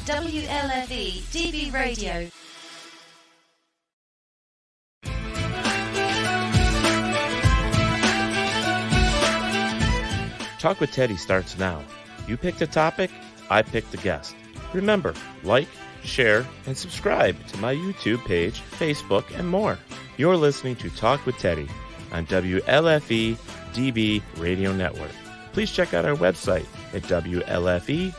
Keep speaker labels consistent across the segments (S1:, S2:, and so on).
S1: WLFE DB Radio.
S2: Talk with Teddy starts now. You picked a topic, I picked a guest. Remember, like, share, and subscribe to my YouTube page, Facebook, and more. You're listening to Talk with Teddy on WLFE DB Radio Network. Please check out our website at WLFE-DB.com.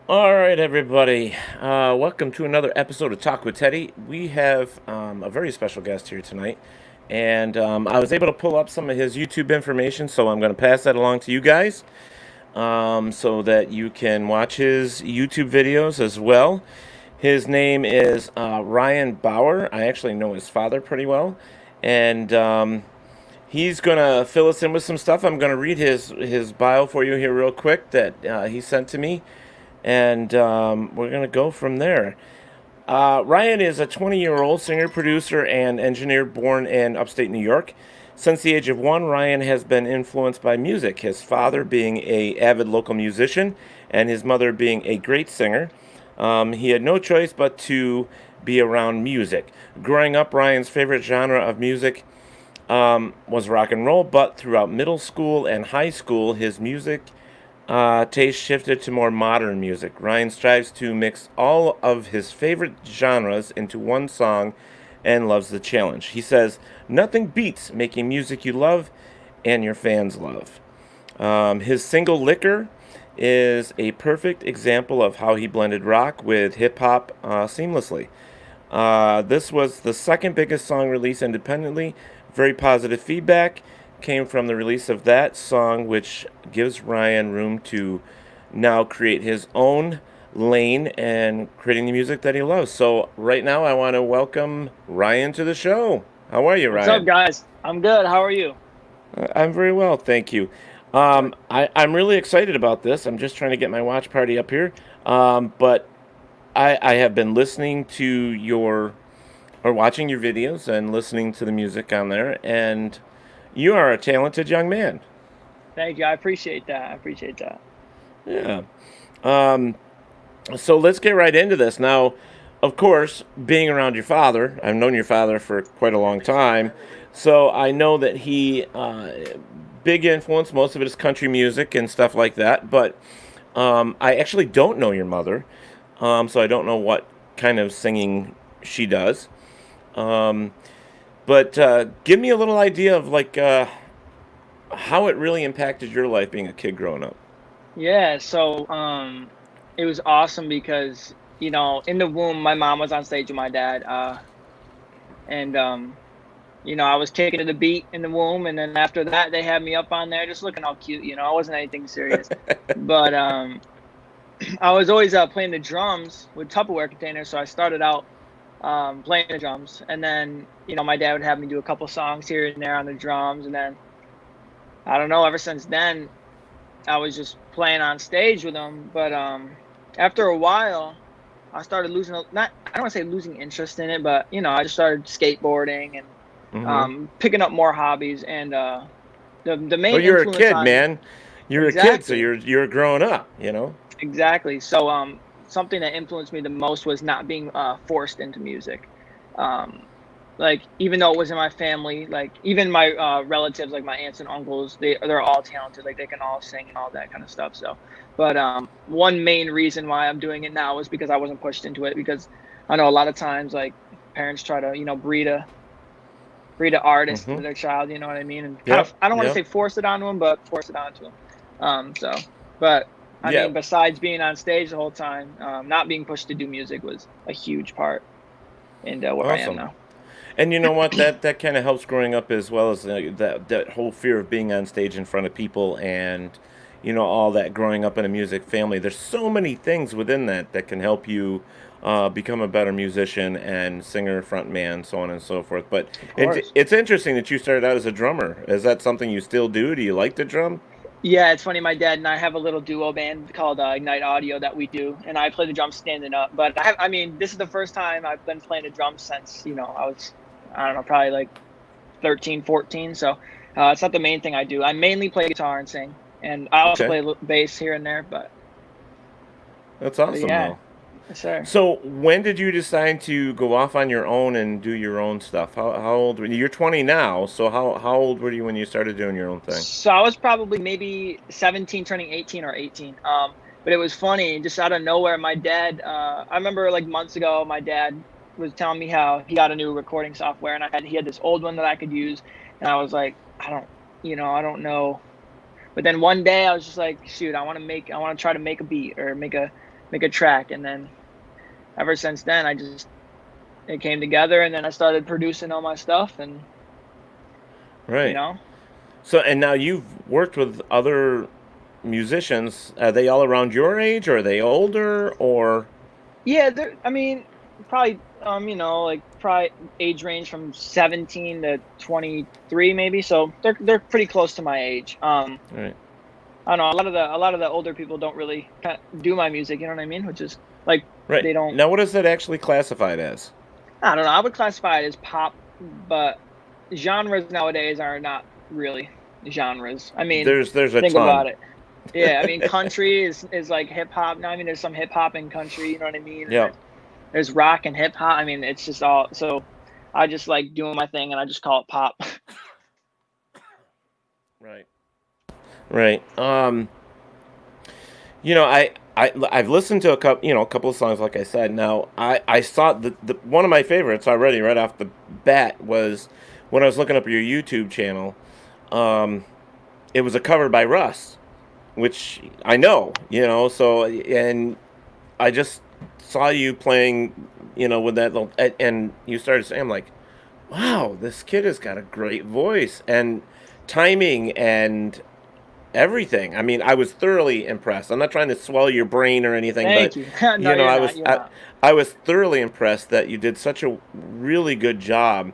S2: All right, everybody. Welcome to another episode of Talk with Teddy. We have a very special guest here tonight, and I was able to pull up some of his YouTube information, so I'm going to pass that along to you guys so that you can watch his YouTube videos as well. His name is Ryan Bauer. I actually know his father pretty well, and he's going to fill us in with some stuff. I'm going to read his bio for you here real quick that he sent to me, and we're going to go from there. Ryan is a 20-year-old singer, producer, and engineer born in upstate New York. Since the age of 1, Ryan has been influenced by music, his father being an avid local musician and his mother being a great singer. He had no choice but to be around music. Growing up, Ryan's favorite genre of music was rock and roll, but throughout middle school and high school, his music taste shifted to more modern music. Ryan strives to mix all of his favorite genres into one song and loves the challenge. He says, "Nothing beats making music you love and your fans love." His single "Liquor" is a perfect example of how he blended rock with hip-hop seamlessly. This was the second biggest song released independently. Very positive feedback came from the release of that song, which gives Ryan room to now create his own lane and creating the music that he loves. So right now I want to welcome Ryan to the show. How are you, Ryan?
S3: What's up, guys? I'm good. How are you?
S2: I'm very well, thank you. I'm really excited about this. I'm just trying to get my watch party up here. But I have been listening to watching your videos and listening to the music on there, and you are a talented young man.
S3: Thank you. I appreciate that.
S2: Yeah. So let's get right into this. Now, of course, being around your father, I've known your father for quite a long time, so I know that he, big influence, most of it is country music and stuff like that, but I actually don't know your mother, so I don't know what kind of singing she does. But give me a little idea of how it really impacted your life being a kid growing up.
S3: Yeah, so it was awesome because, in the womb, my mom was on stage with my dad, and I was kicking to the beat in the womb, and then after that, they had me up on there just looking all cute, it wasn't anything serious. But I was always playing the drums with Tupperware containers, so I started out playing the drums, and then my dad would have me do a couple songs here and there on the drums, and then I don't know, ever since then I was just playing on stage with him. But after a while I started I don't want to say losing interest in it, but I just started skateboarding and picking up more hobbies, and the main
S2: you're a kid, man. You're exactly. A kid, so you're growing up,
S3: Exactly. So something that influenced me the most was not being forced into music. Even though it was in my family, even my relatives, like my aunts and uncles, they're all talented, they can all sing and all that kind of stuff. So, but one main reason why I'm doing it now is because I wasn't pushed into it, because I know a lot of times parents try to breed a artist into their child, you know what I mean? And I don't want to say force it onto them, but force it onto them. I mean, besides being on stage the whole time, not being pushed to do music was a huge part in where I am now.
S2: And you know what? That kind of helps growing up, as well as that whole fear of being on stage in front of people, and all that growing up in a music family. There's so many things within that can help you become a better musician and singer, frontman, so on and so forth. But it's interesting that you started out as a drummer. Is that something you still do? Do you like to drum?
S3: Yeah, it's funny. My dad and I have a little duo band called Ignite Audio that we do, and I play the drums standing up. But this is the first time I've been playing the drums since, I was, I don't know, probably 13, 14. So It's not the main thing I do. I mainly play guitar and sing, and I also
S2: Okay.
S3: play bass here and there.
S2: That's
S3: But
S2: awesome,
S3: yeah,
S2: though.
S3: yes, sir.
S2: So, when did you decide to go off on your own and do your own stuff? How old were you? You're 20 now, so how old were you when you started doing your own thing?
S3: So I was probably maybe 17, turning 18 or 18. But it was funny, just out of nowhere. My dad, I remember like months ago, my dad was telling me how he got a new recording software, and he had this old one that I could use, and I was like, I don't know. But then one day I was just like, shoot, I want to try to make a beat or make a track, and then ever since then, it came together, and then I started producing all my stuff, and you
S2: Right.
S3: know,
S2: So, and now you've worked with other musicians. Are they all around your age, or are they older, or?
S3: yeah, I mean, probably, like probably age range from 17 to 23, maybe. So they're pretty close to my age.
S2: Right.
S3: I don't know. A lot of the older people don't really kind of do my music. You know what I mean? Which is like
S2: Right.
S3: they don't.
S2: Now, what is that actually classified as?
S3: I don't know. I would classify it as pop, but genres nowadays are not really genres. I mean,
S2: There's a
S3: think
S2: ton.
S3: about it. Yeah, I mean, country is like hip hop now. I mean, there's some hip hop in country. You know what I mean? And
S2: Yeah.
S3: there's rock and hip hop. I mean, it's just all. So I just like doing my thing, and I just call it pop.
S2: Right. Right. I've listened to a couple of songs, like I said. Now, I saw the one of my favorites already right off the bat was when I was looking up your YouTube channel. Um, it was a cover by Russ, which I know, so, and I just saw you playing, with that little, and you started saying, I'm like, wow, this kid has got a great voice and timing and everything. I mean, I was thoroughly impressed. I'm not trying to swell your brain or anything, but
S3: Thank you. No, you're
S2: I
S3: not.
S2: was
S3: You're not.
S2: I was thoroughly impressed that you did such a really good job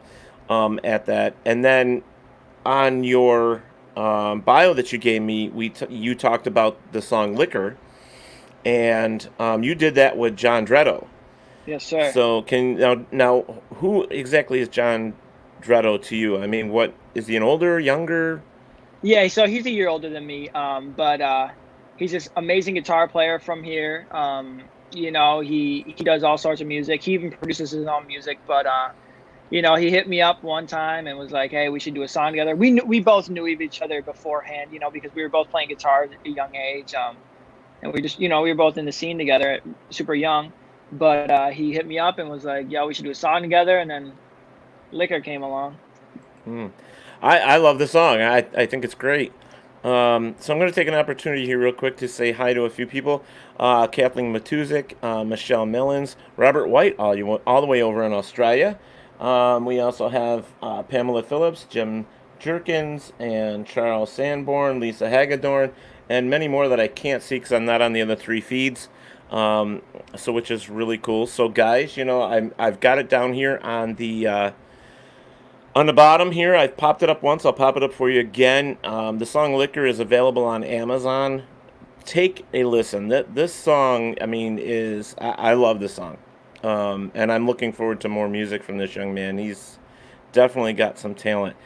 S2: at that. And then on your bio that you gave me, you talked about the song "Liquor," and you did that with John Dretto.
S3: Yes, sir.
S2: So now who exactly is John Dretto to you? I mean, what is he, an older, younger?
S3: Yeah, so he's a year older than me. But he's this amazing guitar player from here. He does all sorts of music. He even produces his own music. But he hit me up one time and was like, "Hey, we should do a song together." We both knew of each other beforehand, because we were both playing guitar at a young age. And we just, we were both in the scene together, super young. But he hit me up and was like, "Yeah, we should do a song together." And then Liquor came along.
S2: Hmm. I love the song. I think it's great. So I'm going to take an opportunity here real quick to say hi to a few people. Kathleen Matuzik, Michelle Millens, Robert White, all the way over in Australia. We also have Pamela Phillips, Jim Jerkins, and Charles Sanborn, Lisa Hagedorn, and many more that I can't see because I'm not on the other three feeds. So which is really cool. So guys, I've got it down here on the bottom here. I've popped it up once. I'll pop it up for you again. The song "Liquor" is available on Amazon. Take a listen. This song, I mean, I love this song, and I'm looking forward to more music from this young man. He's definitely got some talent.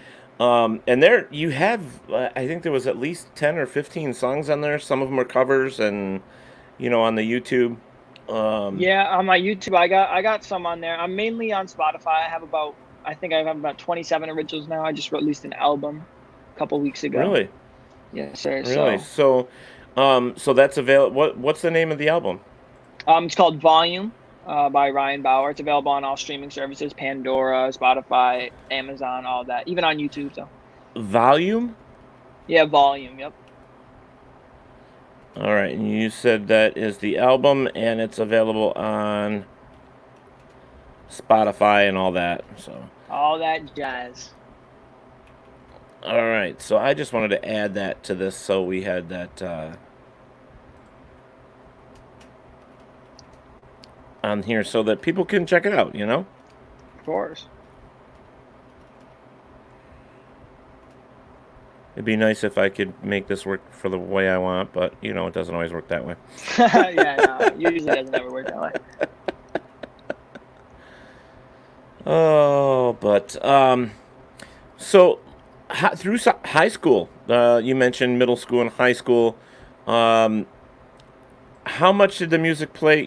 S2: And there you have, I think there was at least 10 or 15 songs on there. Some of them are covers, and on the YouTube. Um,
S3: Yeah, on my YouTube, I got some on there. I'm mainly on Spotify. I think I have about 27 originals now. I just released an album a couple weeks ago.
S2: really,
S3: Yes, sir.
S2: really.
S3: So,
S2: So that's available. What's the name of the album?
S3: it's called Volume, by Ryan Bauer. It's available on all streaming services: Pandora, Spotify, Amazon, all that. Even on YouTube. So,
S2: Volume.
S3: yeah, Volume. Yep.
S2: All right, and you said that is the album, and it's available on Spotify and all that. So,
S3: All that jazz.
S2: all right. So I just wanted to add that to this, so we had that on here, so that people can check it out.
S3: Of course.
S2: It'd be nice if I could make this work for the way I want, but it doesn't always work that way.
S3: Yeah, no, usually doesn't ever work that way.
S2: Oh, but so through high school, you mentioned middle school and high school. Um, how much did the music play?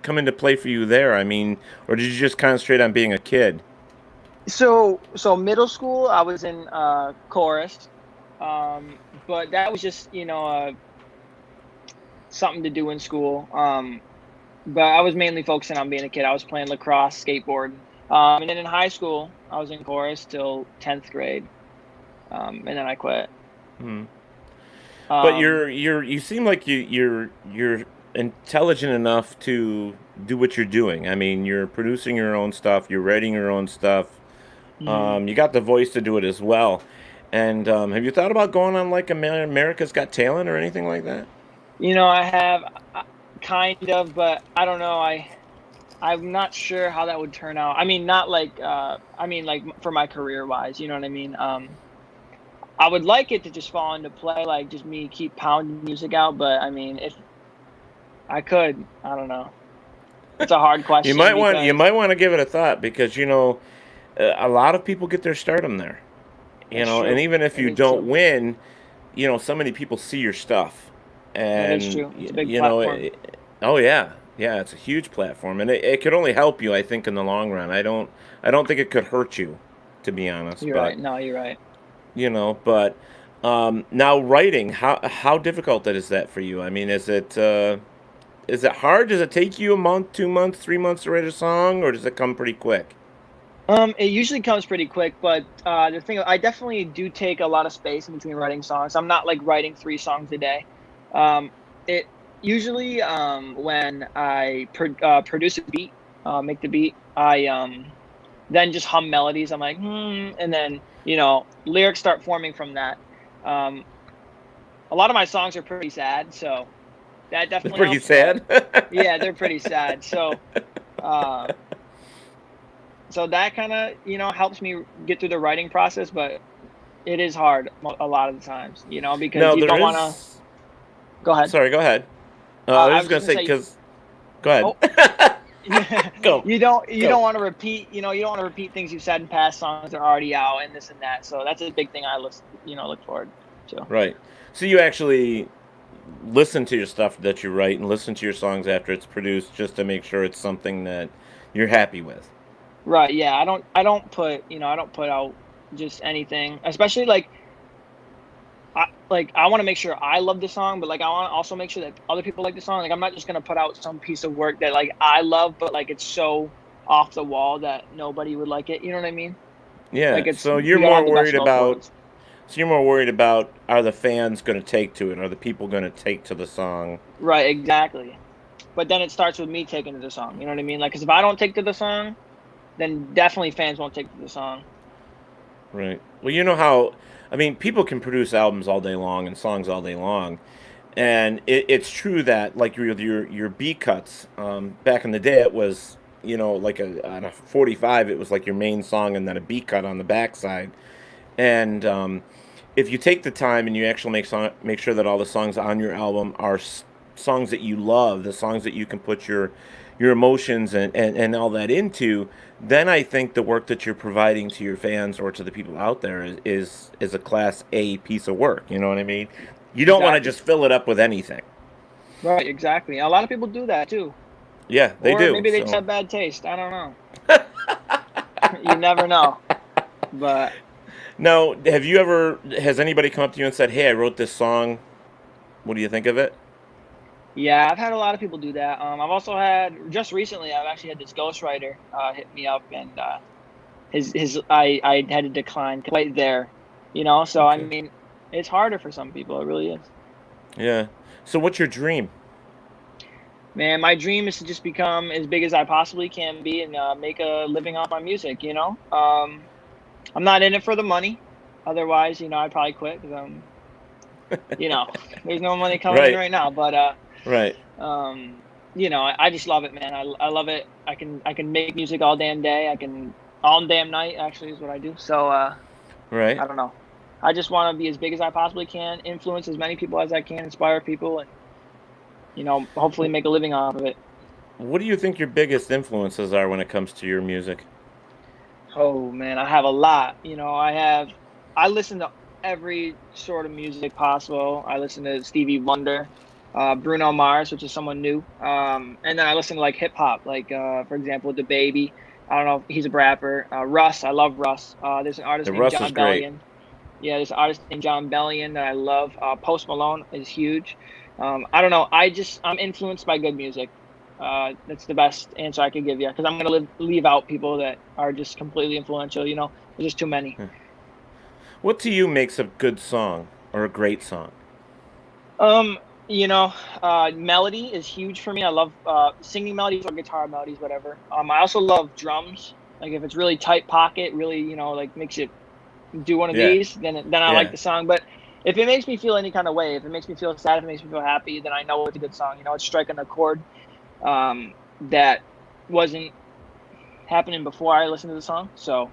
S2: Come into play for you there? I mean, or did you just concentrate on being a kid?
S3: So middle school, I was in chorus, but that was just something to do in school. But I was mainly focusing on being a kid. I was playing lacrosse, skateboarding, and then in high school, I was in chorus till 10th grade, and then I quit.
S2: Hmm. But
S3: Um,
S2: you seem like you're intelligent enough to do what you're doing. I mean, you're producing your own stuff, you're writing your own stuff.
S3: mhm.
S2: You got the voice to do it as well. And have you thought about going on like America's Got Talent or anything like that?
S3: I have kind of, but I don't know. I'm not sure how that would turn out. I mean, not like I mean like for my career wise, you know what I mean? I would like it to just fall into play, like just me keep pounding music out, but I mean, if I could, I don't know. It's a hard
S2: You
S3: question
S2: might want you
S3: because
S2: might want to give it a thought because a lot of people get their stardom there.
S3: that's
S2: And
S3: true.
S2: even if
S3: That
S2: you
S3: is
S2: don't
S3: true.
S2: win, so many people see your stuff,
S3: That is
S2: and
S3: true. It's a big platform.
S2: oh yeah, yeah, it's a huge platform, and it could only help you, I think, in the long run. I don't think it could hurt you, to be honest.
S3: You're
S2: But
S3: right. No, you're right.
S2: but now writing, how difficult is that for you? I mean, is it hard? Does it take you a month, 2 months, 3 months to write a song, or does it come pretty quick?
S3: It usually comes pretty quick, but the thing I definitely do take a lot of space in between writing songs. I'm not like writing 3 songs a day. It usually when I produce a beat, make the beat, I then just hum melodies. I'm like, and then lyrics start forming from that. Um, a lot of my songs are pretty sad, so that
S2: It's
S3: definitely
S2: pretty
S3: helps. But
S2: sad.
S3: yeah, they're pretty sad. Uh, so that kind of helps me get through the writing process, but it is hard a lot of the times, because
S2: No,
S3: you
S2: there
S3: don't want to
S2: is.
S3: go ahead.
S2: Sorry, go ahead. I was
S3: I
S2: just
S3: was just
S2: gonna
S3: gonna
S2: say
S3: say,
S2: because. Go ahead.
S3: oh,
S2: Go.
S3: you don't
S2: Go.
S3: want to repeat, you don't want to repeat things you've said in past songs that are already out and this and that. So that's a big thing I look forward to.
S2: Right. So you actually listen to your stuff that you write and listen to your songs after it's produced just to make sure it's something that you're happy with.
S3: Right? Yeah, I don't put out just anything, especially I want to make sure I love the song, but like I want to also make sure that other people like the song. Like I'm not just gonna put out some piece of work that like I love, but like it's so off the wall that nobody would like it. You know what I mean?
S2: Yeah.
S3: Like you gotta have the best of both worlds.
S2: So you're more worried about are the fans going to take to it? Are the people going to take to the song?
S3: Right, exactly. But then it starts with me taking to the song. You know what I mean? Like, because if I don't take to the song, then definitely fans won't take to the song.
S2: Right. Well, you know how, I mean, people can produce albums all day long and songs all day long, and it's true that like your B cuts, back in the day, it was like on a 45, it was like your main song and then a B cut on the backside, and if you take the time and you actually make sure that all the songs on your album are songs that you love, the songs that you can put your emotions and all that into, then I think the work that you're providing to your fans or to the people out there is a class A piece of work. You know what I mean? You don't want to
S3: Exactly.
S2: just fill it up with anything.
S3: Right, exactly. A lot of people do that too.
S2: Yeah, they
S3: Or
S2: do.
S3: maybe they just
S2: So
S3: have bad taste. I don't know. You never know. But
S2: now, has anybody come up to you and said, "Hey, I wrote this song. What do you think of it?"
S3: yeah, I've had a lot of people do that. I've also had just recently. I've actually had this ghostwriter hit me up, and his I had to decline right there. So I
S2: Okay.
S3: mean, it's harder for some people. It really is.
S2: Yeah. So what's your dream?
S3: Man, my dream is to just become as big as I possibly can be and make a living off my music. I'm not in it for the money. Otherwise, I'd probably quit because you know, there's no money coming in
S2: Right.
S3: right now. But
S2: Right.
S3: I just love it, man. I love it. I can make music all damn day. I can all damn night. Actually, is what I do. So
S2: Right.
S3: I don't know. I just want to be as big as I possibly can, influence as many people as I can, inspire people, and hopefully make a living off of it.
S2: What do you think your biggest influences are when it comes to your music?
S3: Oh man, I have a lot. I listen to every sort of music possible. I listen to Stevie Wonder, Bruno Mars, which is someone new, and then I listen to like hip hop, like for example, the Baby. I don't know if he's a rapper. Russ, I love Russ. There's an artist
S2: The
S3: named
S2: Russ is
S3: John
S2: great.
S3: Bellion. Yeah, there's an artist named John Bellion that I love. Post Malone is huge. I don't know. I'm influenced by good music. That's the best answer I could give you because I'm gonna leave out people that are just completely influential. There's just too many.
S2: What to you makes a good song or a great song?
S3: Um, Melody is huge for me. I love singing melodies or guitar melodies, whatever. I also love drums. Like if it's really tight pocket, really, like makes it do one of
S2: Yeah,
S3: these, then I like
S2: yeah.
S3: the song. But if it makes me feel any kind of way, if it makes me feel sad, if it makes me feel happy, then I know it's a good song. It's striking a chord that wasn't happening before I listened to the song. So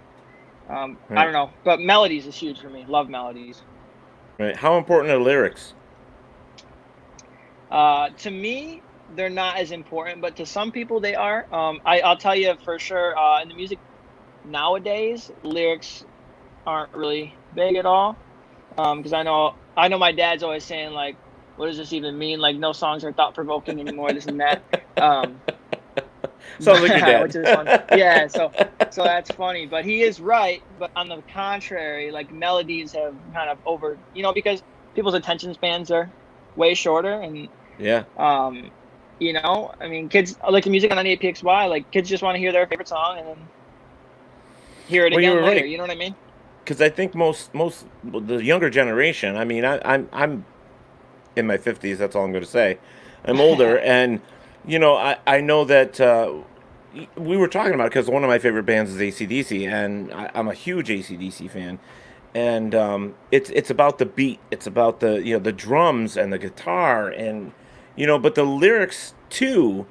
S3: I
S2: Right,
S3: don't know, but melodies is huge for me. Love melodies.
S2: right. How important are lyrics?
S3: To me, they're not as important, but to some people they are. I'll tell you for sure. In the music nowadays, lyrics aren't really big at all. Because I know my dad's always saying like, "What does this even mean? Like, no songs are thought provoking anymore. This and that." Um,
S2: Sounds like your
S3: which is fun.
S2: dad.
S3: Yeah, so that's funny, but he is right. But on the contrary, like melodies have kind of because people's attention spans are way shorter, and
S2: Yeah.
S3: um, I mean, kids like the music on 98PXY. Like, kids just want to hear their favorite song and then hear it
S2: Well, you
S3: again
S2: were
S3: later.
S2: right
S3: You know what I mean?
S2: because I think most the younger generation. I mean, I'm in my 50s. That's all I'm going to say. I'm older, and I know that we were talking about it because one of my favorite bands is ACDC, and I'm a huge ACDC fan. And it's about the beat. It's about the drums and the guitar, and but the lyrics too.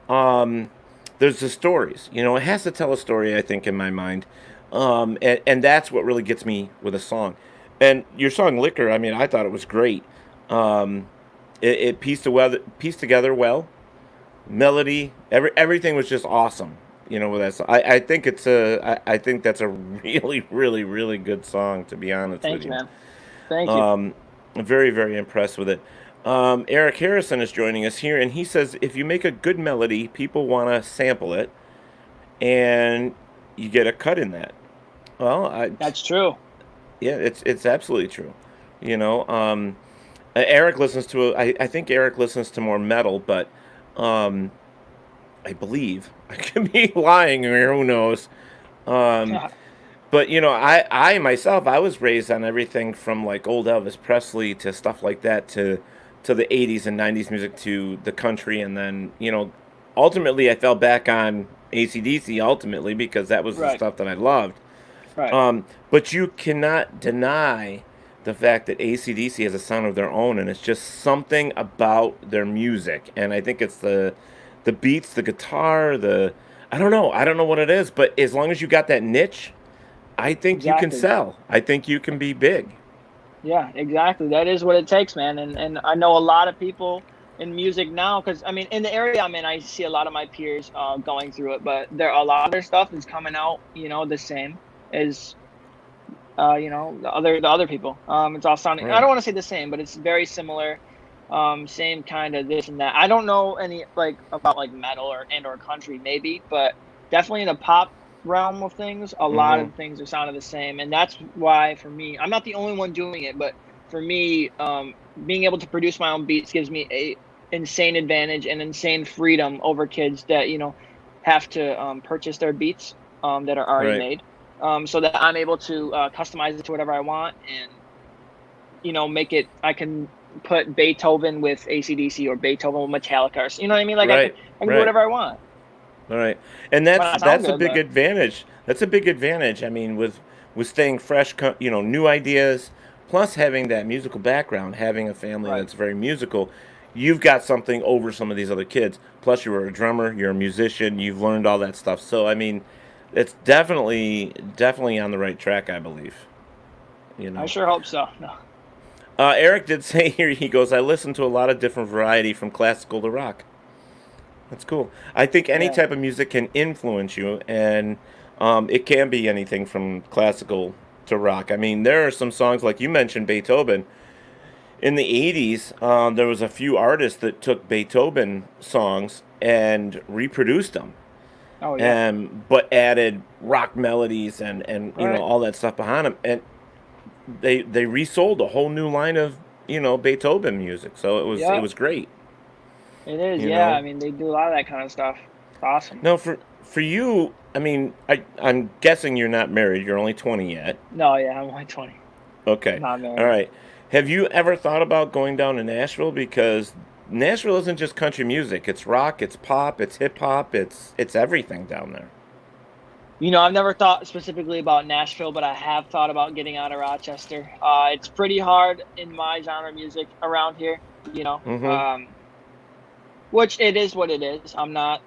S2: Um, there's the stories. It has to tell a story. I think in my mind, and that's what really gets me with a song. And your song "Liquor," I mean, I thought it was great. Um, it pieced together well. Melody, everything was just awesome. With that, I think I think that's a really, really, really good song. To be honest with
S3: Thanks,
S2: you,
S3: man. Thank you.
S2: I'm very, very impressed with it. Eric Harrison is joining us here, and he says if you make a good melody, people want to sample it, and you get a cut in that. Well,
S3: That's true.
S2: yeah, it's absolutely true. You know, um, Eric listens to. I think Eric listens to more metal, but um, I believe I could be lying here. Who knows? Um, but I myself, I was raised on everything from like old Elvis Presley to stuff like that to the '80s and '90s music to the country, and then ultimately I fell back on ACDC ultimately because that was the
S3: Right.
S2: stuff that I loved.
S3: Right.
S2: But you cannot deny the fact that ACDC has a sound of their own, and it's just something about their music. And I think it's the beats, the guitar, the I don't know what it is, but as long as you got that niche, I think you can
S3: Exactly.
S2: sell. I think you can be big.
S3: Yeah, exactly. That is what it takes, man. And I know a lot of people in music now, because I mean, in the area I'm in, I see a lot of my peers going through it, but a lot of their stuff is coming out, the same as the other people. It's all sounding. I
S2: Right.
S3: don't want to say the same, but it's very similar. Same kind of this and that. I don't know any like about like metal or country maybe, but definitely in the pop realm of things, a lot
S2: Mm-hmm.
S3: of things are sounding the same, and that's why for me, I'm not the only one doing it, but for me, being able to produce my own beats gives me a insane advantage and insane freedom over kids that have to purchase their beats that are already
S2: Right.
S3: made, so that I'm able to customize it to whatever I want and make it. I can put Beethoven with ACDC or Beethoven with Metallica, or you know what I mean? Like I can
S2: Right.
S3: I can do
S2: Right.
S3: whatever I want.
S2: All right. And
S3: Might not sound
S2: that's a
S3: good,
S2: big
S3: but
S2: advantage. That's a big advantage. I mean, with staying fresh, new ideas, plus having that musical background, having a family
S3: right.
S2: that's very musical, you've got something over some of these other kids. Plus, you were a drummer, you're a musician, you've learned all that stuff. So, I mean, it's definitely on the right track, I believe. You
S3: I
S2: know.
S3: sure hope so. No.
S2: Eric did say here, he goes, I listen to a lot of different variety from classical to rock. That's cool. I think any
S3: Yeah.
S2: type of music can influence you, and it can be anything from classical to rock. I mean, there are some songs like you mentioned Beethoven. In the 80s, there was a few artists that took Beethoven songs and reproduced them,
S3: Oh yeah.
S2: and but added rock melodies and
S3: Right.
S2: all that stuff behind them, and they resold a whole new line of Beethoven music. So it
S3: Yeah.
S2: was great.
S3: It is.
S2: You
S3: Yeah.
S2: know.
S3: I mean, they do a lot of that kind of stuff. It's awesome.
S2: Now for you, I mean, I'm guessing you're not married. You're only 20 yet.
S3: No, yeah, I'm only 20.
S2: Okay.
S3: Not
S2: All
S3: married.
S2: right. Have you ever thought about going down to Nashville? Because Nashville isn't just country music. It's rock, it's pop, it's hip hop, it's everything down there.
S3: I've never thought specifically about Nashville, but I have thought about getting out of Rochester. It's pretty hard in my genre of music around here, you know.
S2: Mm-hmm.
S3: Um, which it is what it is. I'm not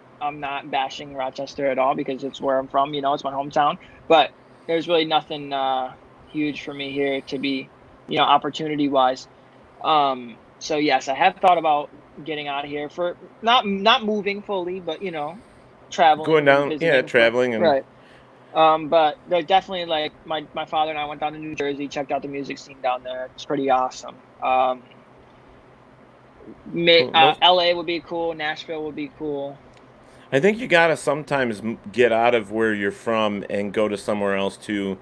S3: bashing Rochester at all because it's where I'm from, it's my hometown. But there's really nothing huge for me here to be, opportunity wise. So yes, I have thought about getting out of here for not moving fully, but
S2: Going
S3: traveling and
S2: down, yeah,
S3: visiting for
S2: traveling and
S3: right. But they're definitely like my father and I went down to New Jersey, checked out the music scene down there. It's pretty awesome.
S2: no.
S3: LA would be cool. Nashville would be cool.
S2: I think you gotta sometimes get out of where you're from and go to somewhere else to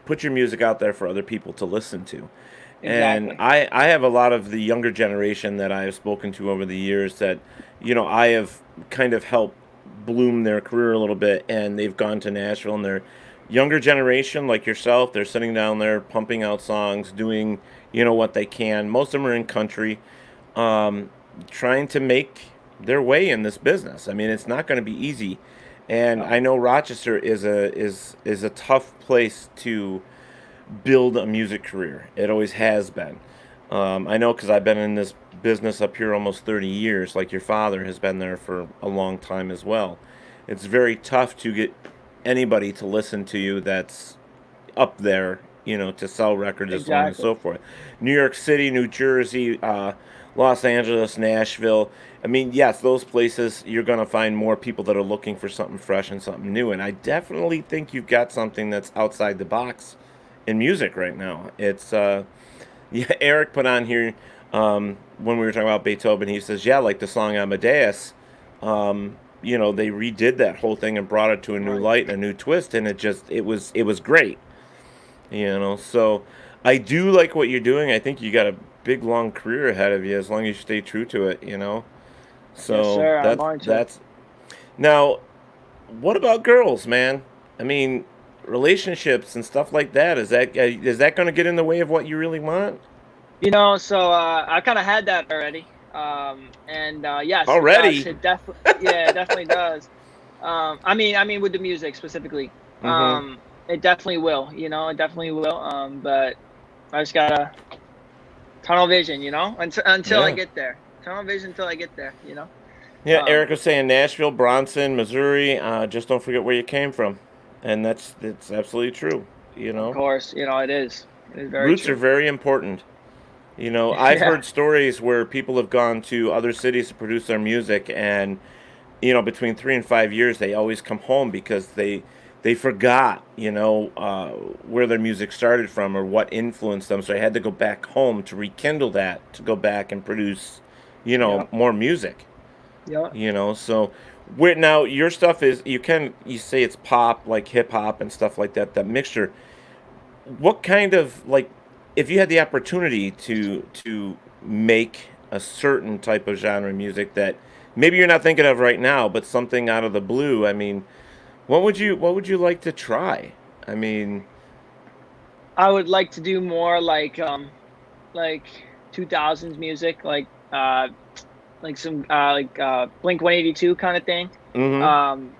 S2: put your music out there for other people to listen to. And
S3: Exactly.
S2: I have a lot of the younger generation that I have spoken to over the years that, I have kind of helped bloom their career a little bit, and they've gone to Nashville, and they're younger generation like yourself. They're sitting down there pumping out songs, doing, what they can. Most of them are in country, um, trying to make their way in this business. I mean, it's not going to be easy, and
S3: No.
S2: I know Rochester is a tough place to build a music career. It always has been. I know because I've been in this business up here almost 30 years, like your father has been there for a long time as well. It's very tough to get anybody to listen to you that's up there, to sell records and so on and
S3: Exactly.
S2: so forth. New York City, New Jersey, Los Angeles, Nashville. I mean, yes, those places you're going to find more people that are looking for something fresh and something new. And I definitely think you've got something that's outside the box in music right now. It's yeah. Eric put on here when we were talking about Beethoven. He says, yeah, like the song Amadeus. They redid that whole thing and brought it to a new
S3: Right.
S2: light and a new twist, and it was great. So I do like what you're doing. I think you got a big long career ahead of you as long as you stay true to it.
S3: Yes,
S2: So
S3: sir. I'm
S2: that's
S3: going to.
S2: that's now. What about girls, man? I mean, relationships and stuff like that. Is that going to get in the way of what you really want?
S3: So I kind of had that already. And yes, it does.
S2: Already?
S3: It definitely, yeah, it definitely does. I mean, with the music specifically,
S2: Mm-hmm.
S3: it definitely will. It definitely will. But I just gotta tunnel vision. Until I
S2: Yeah.
S3: get there. Tunnel vision until I get there.
S2: Yeah,
S3: Um,
S2: Eric was saying Nashville, Bronson, Missouri. Just don't forget where you came from, and that's absolutely true. You
S3: of
S2: know,
S3: course, it is. It is very
S2: roots are
S3: true.
S2: very important. I've
S3: Yeah.
S2: heard stories where people have gone to other cities to produce their music, and between 3 and 5 years, they always come home because they forgot, where their music started from or what influenced them. So they had to go back home to rekindle that, to go back and produce,
S3: Yeah.
S2: more music.
S3: Yeah.
S2: So where now your stuff is you say it's pop like hip hop and stuff like that. That mixture. What kind of like if you had the opportunity to make a certain type of genre of music that maybe you're not thinking of right now, but something out of the blue. I mean, what would you like to try? I mean,
S3: I would like to do more like 2000s music, like some Blink 182 kind of thing.
S2: mm-hmm.
S3: Um,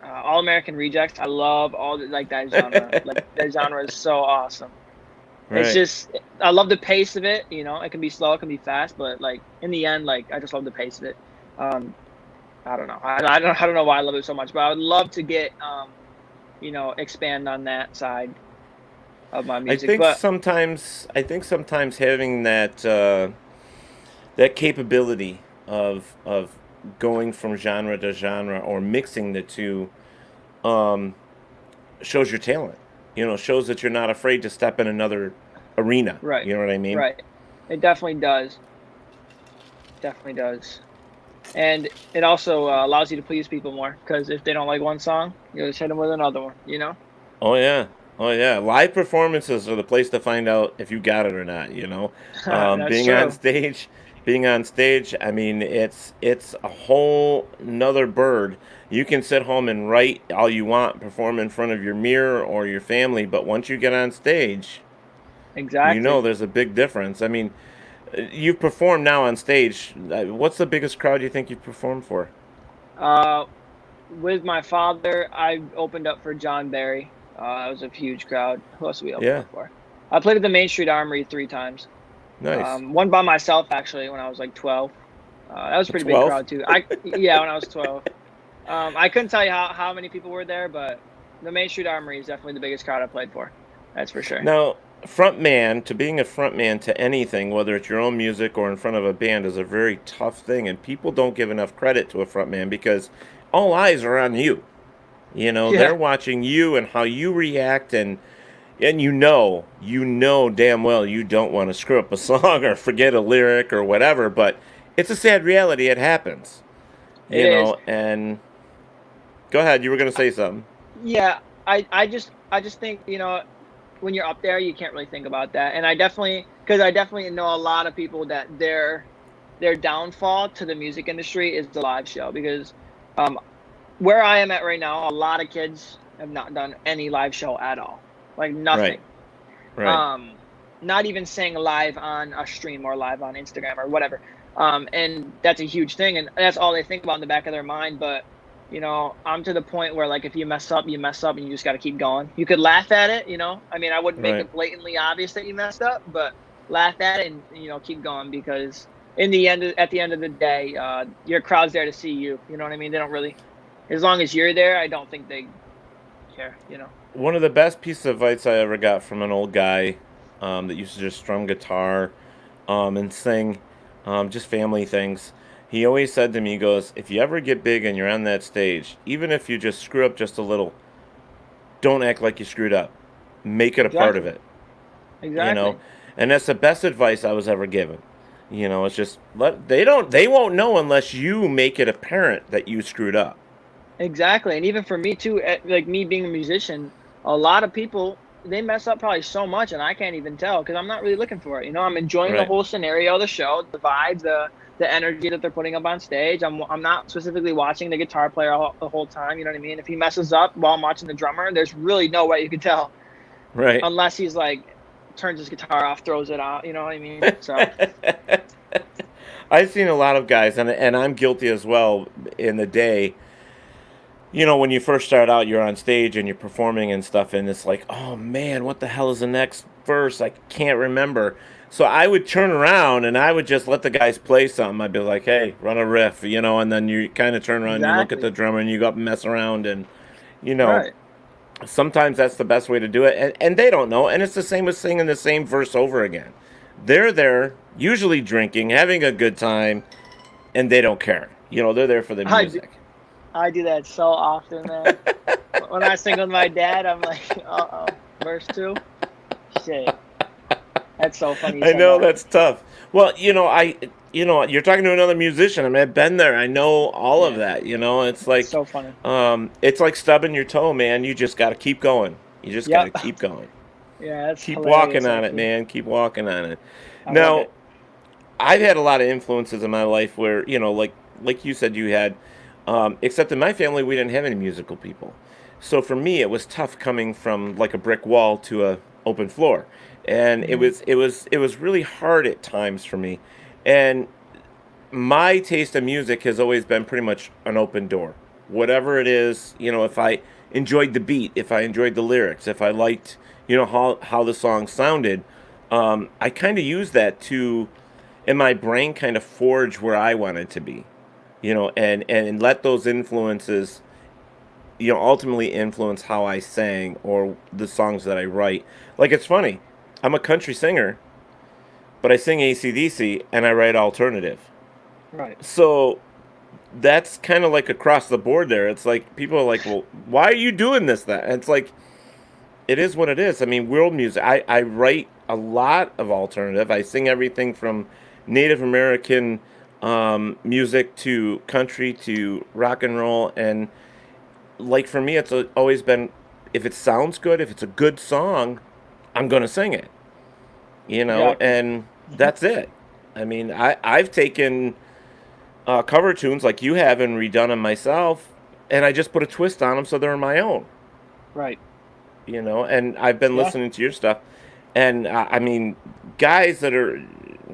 S3: All American Rejects. I love like that genre. Like that genre is so awesome. It's
S2: Right.
S3: just I love the pace of it. It can be slow, it can be fast, but like in the end, like I just love the pace of it. Um, I don't know. I don't know why I love it so much, but I would love to get expand on that side of my
S2: I
S3: music.
S2: think
S3: But
S2: sometimes I think sometimes having that capability of going from genre to genre or mixing the two um, shows your talent. shows that you're not afraid to step in another arena.
S3: Right.
S2: You know what I mean?
S3: Right. It definitely does. Definitely does. And it also allows you to please people more, because if they don't like one song, you just hit them with another one.
S2: Oh yeah. Oh yeah. Live performances are the place to find out if you got it or not,
S3: That's
S2: being on
S3: true.
S2: stage, I mean, it's a whole nother bird. You can sit home and write all you want, perform in front of your mirror or your family, but once you get on stage,
S3: Exactly.
S2: there's a big difference. I mean, you've performed now on stage. What's the biggest crowd you think you've performed for?
S3: Uh, with my father, I opened up for John Barry. That was a huge crowd. Who else did we open
S2: Yeah.
S3: up for? I played at the Main Street Armory 3 times.
S2: Nice.
S3: One by myself, actually, when I was like 12. That was a pretty big
S2: 12?
S3: crowd too. Yeah, when I was 12. I couldn't tell you how many people were there, but the Main Street Armory is definitely the biggest crowd I played for. That's for sure.
S2: Now, being a front man to anything, whether it's your own music or in front of a band, is a very tough thing, and people don't give enough credit to a front man because all eyes are on you. They're
S3: Yeah,
S2: watching you and how you react, and damn well you don't want to screw up a song or forget a lyric or whatever, but it's a sad reality. It happens.
S3: it is.
S2: And go ahead, you were going to say something.
S3: Yeah, I just think, when you're up there, you can't really think about that. And because I definitely know a lot of people that their downfall to the music industry is the live show, because um, where I am at right now, a lot of kids have not done any live show at all, like
S2: Right,
S3: nothing.
S2: right,
S3: Um, Not even saying live on a stream or live on Instagram or whatever. And that's a huge thing, and that's all they think about in the back of their mind. But I'm to the point where, like, if you mess up, you mess up, and you just got to keep going. You could laugh at it, I mean, I wouldn't make
S2: right.
S3: it blatantly obvious that you messed up, but laugh at it and keep going, because at the end of the day, your crowd's there to see you. You know what I mean? They don't really, as long as you're there, I don't think they care.
S2: One of the best pieces of advice I ever got from an old guy that used to just strum guitar and sing, just family things. He always said to me, he goes, if you ever get big and you're on that stage, even if you just screw up just a little, don't act like you screwed up. Make it a part of
S3: Exactly.
S2: it, you know?
S3: Exactly.
S2: And that's the best advice I was ever given. It's just they won't know unless you make it apparent that you screwed up.
S3: Exactly. And even for me too, like me being a musician, a lot of people, they mess up probably so much, and I can't even tell, because I'm not really looking for it. I'm enjoying the
S2: Right,
S3: whole scenario, the show, the vibes, the energy that they're putting up on stage. I'm not specifically watching the guitar player the whole time. You know what I mean? If he messes up while I'm watching the drummer, there's really no way you could tell,
S2: right.
S3: unless he's like turns his guitar off, throws it out. You know what I mean? So
S2: I've seen a lot of guys, and I'm guilty as well in the day. When you first start out, you're on stage and you're performing and stuff, and it's like, oh man, what the hell is the next verse? I can't remember. So I would turn around and I would just let the guys play something. I'd be like, hey, run a riff, and then you kind of turn around, and you look at the
S3: exactly.
S2: drummer, and you go up and mess around, and you know,
S3: Right.
S2: sometimes that's the best way to do it, and they don't know, and it's the same with singing the same verse over again. They're there, usually drinking, having a good time, and they don't care. They're there for the
S3: I do,
S2: music.
S3: I do that so often, man. When I sing with my dad, I'm like, uh-oh, verse 2? Shit. That's so funny you
S2: I
S3: said
S2: know
S3: that.
S2: that's tough. Well, you're talking to another musician. I mean, I've been there. I know all of
S3: Yeah,
S2: that.
S3: it's so funny.
S2: It's like stubbing your toe, man. You just got to keep going. You just got to
S3: Yep.
S2: keep going.
S3: Yeah, that's
S2: Keep walking
S3: hilarious,
S2: on it,
S3: actually.
S2: man. Keep walking on it.
S3: I love
S2: Now,
S3: it.
S2: I've had a lot of influences in my life where, like you said you had, except in my family, we didn't have any musical people. So for me, it was tough coming from like a brick wall to a open floor, and it
S3: Hmm.
S2: was it was it was really hard at times for me. And my taste of music has always been pretty much an open door. Whatever it is, if I enjoyed the beat, if I enjoyed the lyrics, if I liked, how the song sounded, I kind of used that to, in my brain, kind of forge where I wanted to be, and let those influences, ultimately influence how I sang or the songs that I write. Like, it's funny, I'm a country singer, but I sing ACDC and I write alternative.
S3: Right.
S2: So that's kind of like across the board there. It's like people are like, well, why are you doing this? That and it's like it is what it is. I mean, world music. I write a lot of alternative. I sing everything from Native American music to country to rock and roll. And like for me, it's always been if it sounds good, if it's a good song, I'm gonna sing it.
S3: Exactly.
S2: And that's it. I mean, I've taken cover tunes like you have and redone them myself, and I just put a twist on them so they're my own.
S3: Right.
S2: And I've been
S3: Yeah.
S2: listening to your stuff, and I mean, guys that are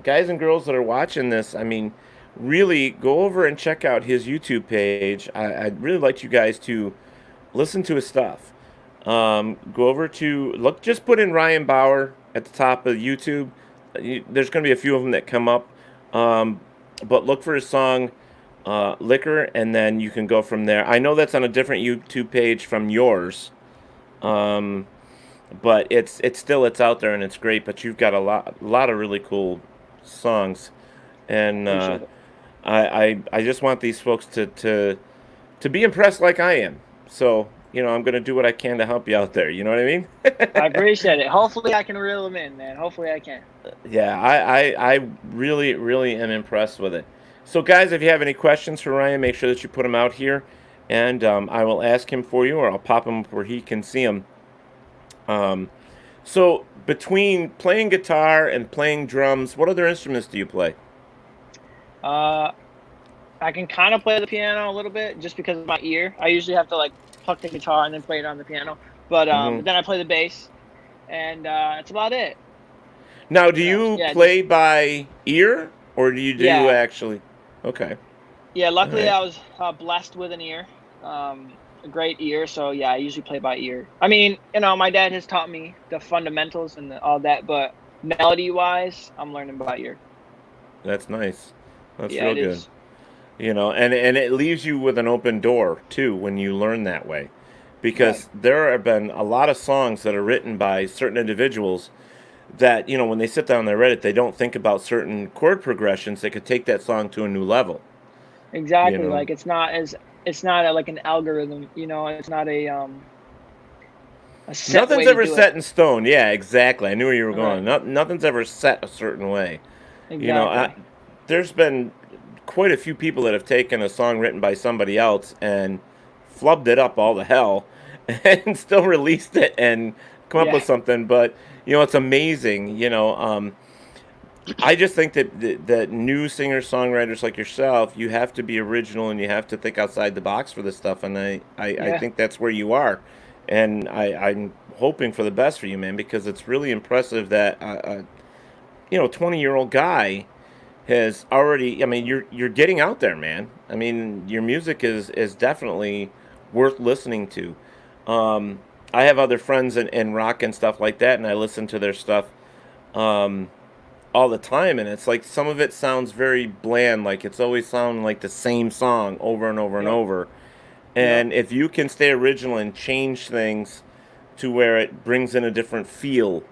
S2: guys and girls that are watching this, I mean, really go over and check out his YouTube page. I'd really like you guys to listen to his stuff. Go over to look, just put in Ryan Bauer at the top of YouTube. There's going to be a few of them that come up, um, but look for his song "Liquor," and then you can go from there. I know that's on a different YouTube page from yours, um, but it's still it's out there and it's great. But you've got a lot of really cool songs, and
S3: Appreciate it.
S2: I just want these folks to be impressed like I am. So I'm gonna do what I can to help you out there. You know what I mean?
S3: I appreciate it. Hopefully, I can reel them in, man. Hopefully, I can.
S2: Yeah, I really really am impressed with it. So guys, if you have any questions for Ryan, make sure that you put them out here, and I will ask him for you, or I'll pop them up where he can see them. Um, so between playing guitar and playing drums, what other instruments do you play?
S3: Uh, I can kind of play the piano a little bit just because of my ear. I usually have to like pluck the guitar and then play it on the piano. But
S2: Hmm.
S3: then I play the bass, and that's about it.
S2: Now, do
S3: So
S2: you
S3: yeah,
S2: play
S3: just
S2: by ear, or do you
S3: yeah,
S2: actually? Okay,
S3: yeah.
S2: all
S3: Luckily,
S2: right.
S3: I was blessed with an ear, a great ear. So yeah, I usually play by ear. I mean, my dad has taught me the fundamentals and all that, but melody wise, I'm learning by ear.
S2: That's nice. That's
S3: Yeah,
S2: real
S3: it
S2: good.
S3: is.
S2: And it leaves you with an open door too when you learn that way,
S3: Right.
S2: because there have been a lot of songs that are written by certain individuals that when they sit down and they read it, they don't think about certain chord progressions that could take that song to a new level. You
S3: Exactly.
S2: know,
S3: Like it's not like an algorithm. It's not a set
S2: nothing's
S3: way to
S2: ever
S3: do it.
S2: set in stone. Yeah, exactly. I knew where you were going.
S3: Right.
S2: Nothing's ever set a certain way. You know, I,
S3: Exactly.
S2: there's been quite a few people that have taken a song written by somebody else and flubbed it up all the hell and still released it and come up
S3: Yeah.
S2: with something. But it's amazing. I just think that new singer songwriters like yourself, you have to be original and you have to think outside the box for this stuff. And I
S3: Yeah.
S2: think that's where you are. And I'm hoping for the best for you, man, because it's really impressive that 20-year-old guy has already. I mean, you're getting out there, man. I mean, your music is definitely worth listening to. Um, I have other friends in rock and stuff like that, and I listen to their stuff um, all the time, and it's like some of it sounds very bland, like it's always sounding like the same song over and over and
S3: Yep.
S2: over.
S3: Yep.
S2: And if you can stay original and change things to where it brings in a different feel,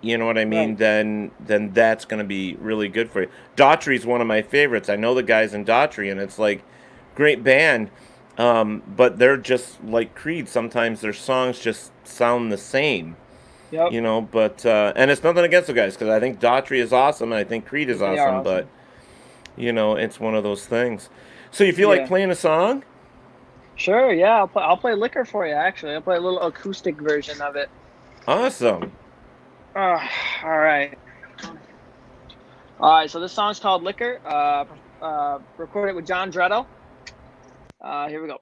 S2: you know what I mean?
S3: Right.
S2: Then that's gonna be really good for you. Daughtry's one of my favorites. I know the guys in Daughtry, and it's like great band, but they're just like Creed. Sometimes their songs just sound the same,
S3: Yep.
S2: But and it's nothing against the guys because I think Daughtry is awesome and I think Creed is
S3: They are
S2: awesome, but
S3: awesome.
S2: it's one of those things. So you feel like
S3: Yeah.
S2: playing a song?
S3: Sure. Yeah. I'll play liquor for you. Actually, I'll play a little acoustic version of it.
S2: Awesome.
S3: Uh, all right. All right. So this song's called Liquor. Recorded with John Dretto. Here we go.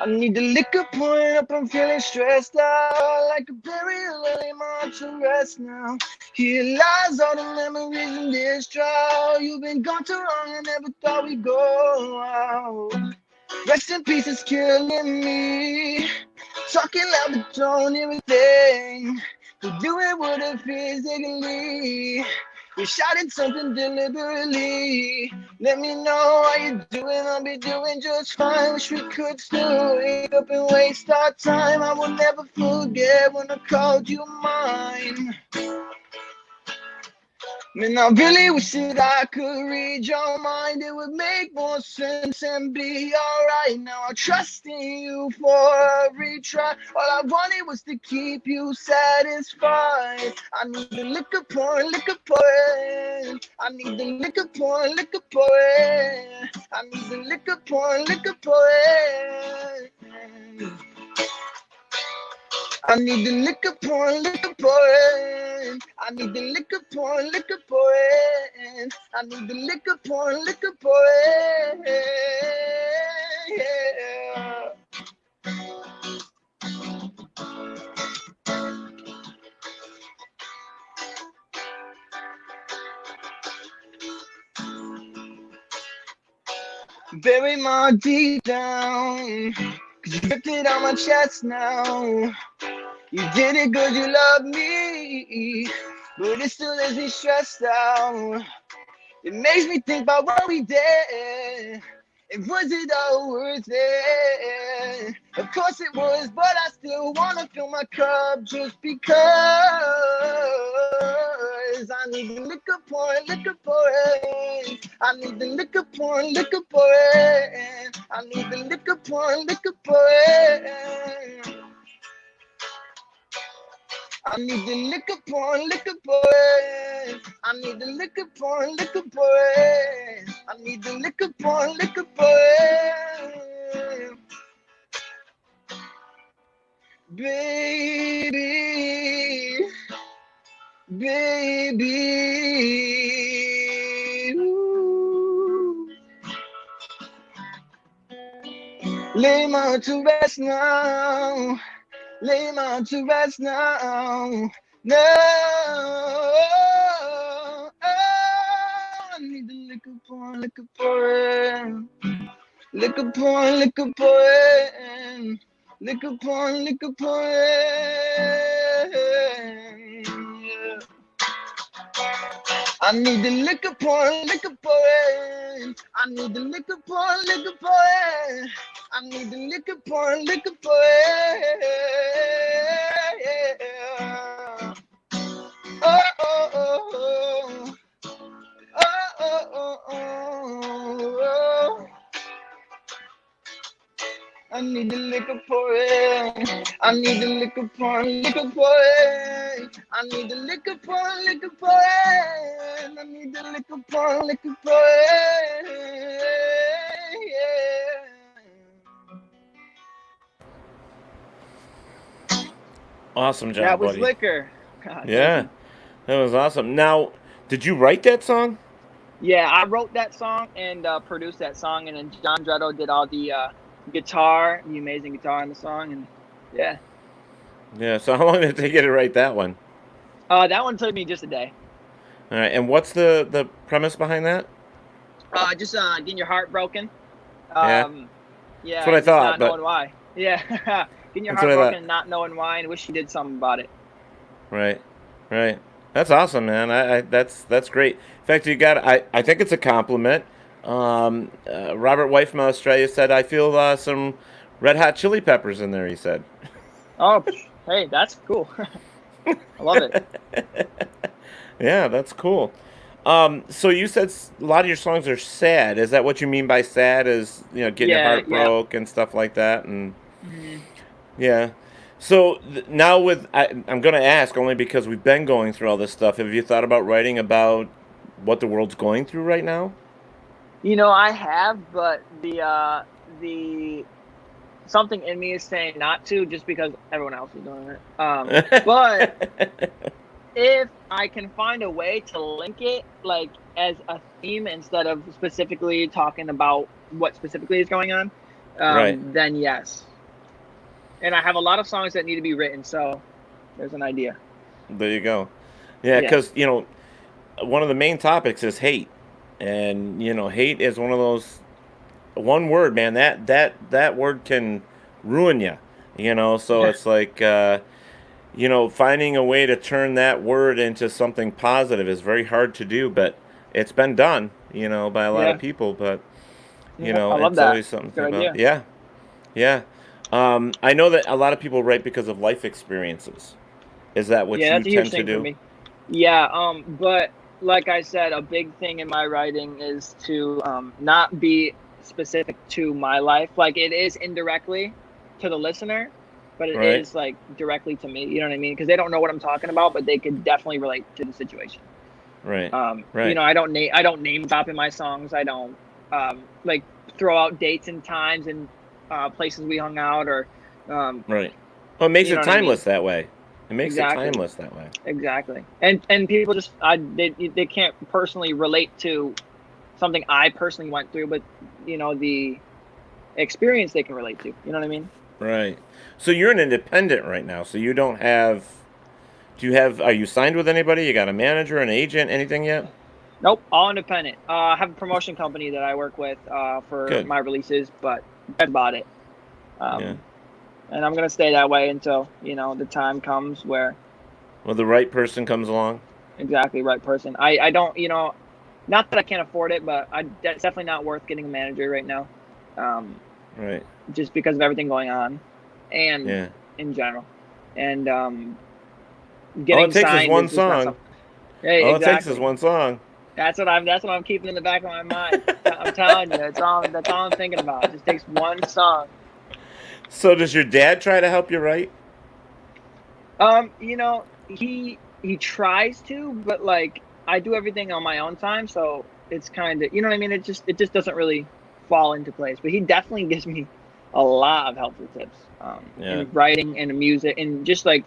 S3: I need the liquor point up, I'm feeling stressed out. Like a burial, I'm on to rest now. Here lies all the memories in this trial. You've been gone too long, I never thought we'd go out. Rest in peace is killing me. Talking loud but don't hear a thing. We do it with it physically. We shouted something deliberately. Let me know how you doing. I'll be doing just fine. Wish we could still wake up and waste our time. I will never forget when I called you mine. Man, I really wish that I could read your mind. It would make more sense and be alright. Now I trust in you for a retry. All I wanted was to keep you satisfied. I need the liquor pouring, liquor pouring. I need the liquor pouring, liquor pouring. I need the liquor pouring, liquor pouring. I need the liquor pouring, liquor pouring. I need the liquor pouring, liquor pouring. I need the liquor pouring, liquor pouring. Yeah. Bury my deep down, 'cause you ripped it on my chest now. You did it 'cause you love me, but it still has me stressed out. It makes me think about what we did. And was it all worth it? Of course it was, but I still wanna fill my cup just because. I need the liquor pouring, liquor pouring. I need the liquor pouring, liquor pouring. I need the liquor pouring, liquor pouring. I need the liquor pouring, liquor pouring. I need the liquor pouring, liquor pouring. I need the liquor pouring, liquor pouring. Baby, baby. Ooh. Lay my heart to rest now. Lay my heart to rest now. No, I need the liquor pouring, liquor pouring. Liquor pouring, liquor pouring. Liquor pouring, liquor pouring. Yeah. I need the liquor pouring, liquor pouring. I need the liquor pouring, liquor pouring. I need the liquor pouring, liquor pouring. Yeah. Oh, oh, oh, oh. Oh, oh, oh, oh. I need the liquor pouring. I need the liquor pouring, liquor pouring. I need the liquor pouring, liquor pouring. I need the liquor pouring, liquor pouring. Yeah.
S2: Awesome
S3: That
S2: job,
S3: was
S2: buddy.
S3: liquor. God,
S2: Yeah, that was awesome. Now, did you write that song?
S3: yeah, I wrote that song and produced that song, and then John Dretto did all the guitar, the amazing guitar in the song, and yeah.
S2: Yeah. So how long did it take you to write that one?
S3: That one took me just a day.
S2: All right. And what's the premise behind that?
S3: Just getting your heart broken.
S2: Yeah. That's
S3: Yeah,
S2: what I
S3: and just
S2: thought,
S3: not
S2: but
S3: knowing why. Yeah, getting your
S2: that's what
S3: heart
S2: I
S3: broken
S2: thought.
S3: and not knowing why, and wish you did something about it.
S2: Right. Right. That's awesome, man. That's great. In fact, you got. I think it's a compliment. Robert White from Australia said, "I feel some red hot chili peppers in there." He said.
S3: Oh, hey, that's cool. I love it.
S2: Yeah, that's cool. So you said a lot of your songs are sad. Is that what you mean by sad? Is getting your
S3: Yeah,
S2: heart
S3: yeah.
S2: broke and stuff like that? And
S3: Mhm.
S2: yeah. So now I'm going to ask only because we've been going through all this stuff. Have you thought about writing about what the world's going through right now?
S3: I have, but the something in me is saying not to, just because everyone else is doing it. But if I can find a way to link it like as a theme instead of specifically talking about what specifically is going on,
S2: Right.
S3: then yes. And I have a lot of songs that need to be written, so there's an idea.
S2: There you go. Yeah,
S3: Yeah.
S2: because one of the main topics is hate, and hate is one of those one word, man. That word can ruin you. So it's like finding a way to turn that word into something positive is very hard to do, but it's been done, by a lot of
S3: Yeah.
S2: people. But
S3: Yeah. I love
S2: it's
S3: that.
S2: always something to
S3: Good
S2: think about.
S3: idea.
S2: Yeah, yeah. I know that a lot of people write because of life experiences. Is that what
S3: Yeah,
S2: you
S3: that's a huge
S2: tend to
S3: thing for
S2: do?
S3: me. Yeah, but like I said, a big thing in my writing is to not be specific to my life. Like it is indirectly to the listener, but it
S2: Right,
S3: is like directly to me. You know what I mean? Because they don't know what I'm talking about, but they could definitely relate to the situation.
S2: right, right,
S3: I don't name drop in my songs. I don't like throw out dates and times and places we hung out or um,
S2: right. Well, it makes
S3: you know
S2: it
S3: what I mean?
S2: timeless that way. It makes it
S3: Exactly.
S2: timeless that way.
S3: Exactly. And people just they can't personally relate to something I personally went through, but the experience they can relate to. You know what I mean?
S2: Right. So you're an independent right now. So you don't have. Do you have? Are you signed with anybody? You got a manager, an agent, anything yet?
S3: Nope, all independent. I have a promotion company that I work with for
S2: Good.
S3: my releases, but that's about it.
S2: Yeah.
S3: Um, and I'm gonna stay that way until the time comes where
S2: Well, the right person comes along.
S3: exactly right person. I don't not that I can't afford it, but that's definitely not worth getting a manager right now. Um,
S2: Right.
S3: just because of everything going on and
S2: Yeah.
S3: in general. And
S2: All it
S3: getting
S2: takes is
S3: signed
S2: one
S3: is just not
S2: song.
S3: something. Hey,
S2: All it takes is
S3: exactly.
S2: one song.
S3: That's what I'm keeping in the back of my mind. I'm telling you, that's all I'm thinking about. It just takes one song.
S2: So does your dad try to help you write?
S3: He tries to, but like I do everything on my own time, so it's kind of what I mean. It just doesn't really fall into place. But he definitely gives me a lot of helpful tips
S2: Yeah.
S3: in writing and music and just like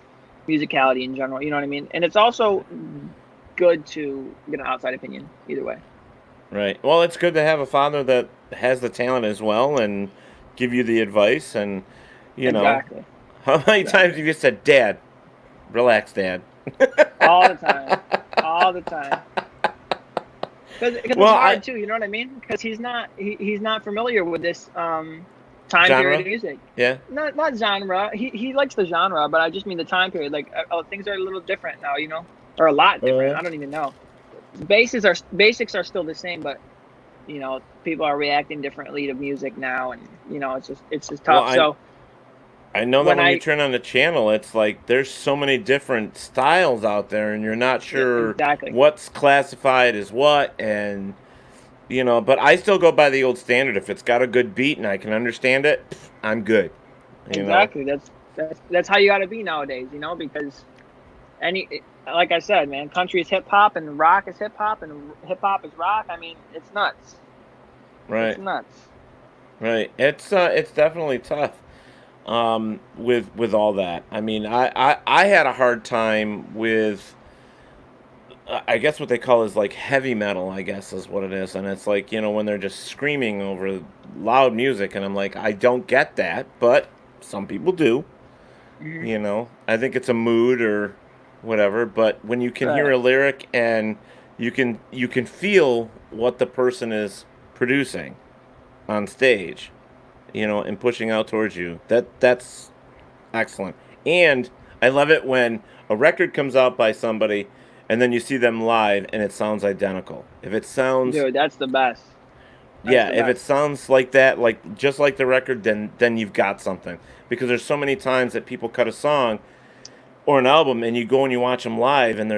S3: musicality in general. You know what I mean? And it's also good to get an outside opinion either way.
S2: Right. Well, it's good to have a father that has the talent as well and give you the advice. And you know,
S3: Exactly.
S2: how many times
S3: Exactly.
S2: have you said, "Dad, relax, Dad"?
S3: All the time. All the time. Because it's
S2: Well,
S3: hard too. You know what I mean? Because he's not familiar with this time period
S2: genre.
S3: of music.
S2: Yeah.
S3: Not genre. He likes the genre, but I just mean the time period. Like things are a little different now. Or a lot different.
S2: Uh,
S3: I don't even know. Basics are still the same, but people are reacting differently to music now, and it's just
S2: well,
S3: tough.
S2: I
S3: So
S2: I know that
S3: when
S2: when you
S3: I
S2: turn on the channel, it's like there's so many different styles out there, and you're not
S3: yeah,
S2: sure
S3: exactly.
S2: what's classified as what, and But I still go by the old standard. If it's got a good beat and I can understand it, I'm good. You know.
S3: Exactly. That's how you got to be nowadays, because like I said, man, country is hip hop and rock is hip hop and hip hop is rock. I mean, it's nuts. It's
S2: Right.
S3: nuts.
S2: Right. It's definitely tough. With all that. I mean, I had a hard time with I guess what they call is like heavy metal, I guess is what it is. And it's like, when they're just screaming over loud music and I'm like, I don't get that, but some people do.
S3: Hmm.
S2: I think it's a mood or whatever, but when you can hear
S3: Right.
S2: a lyric and you can feel what the person is producing on stage, and pushing out towards you. That's excellent. And I love it when a record comes out by somebody and then you see them live and it sounds identical. If it sounds
S3: Dude, that's the best. That's
S2: Yeah,
S3: the
S2: if it
S3: best.
S2: sounds like that, like just like the record, then you've got something. Because there's so many times that people cut a song or an album and you go and you watch them live and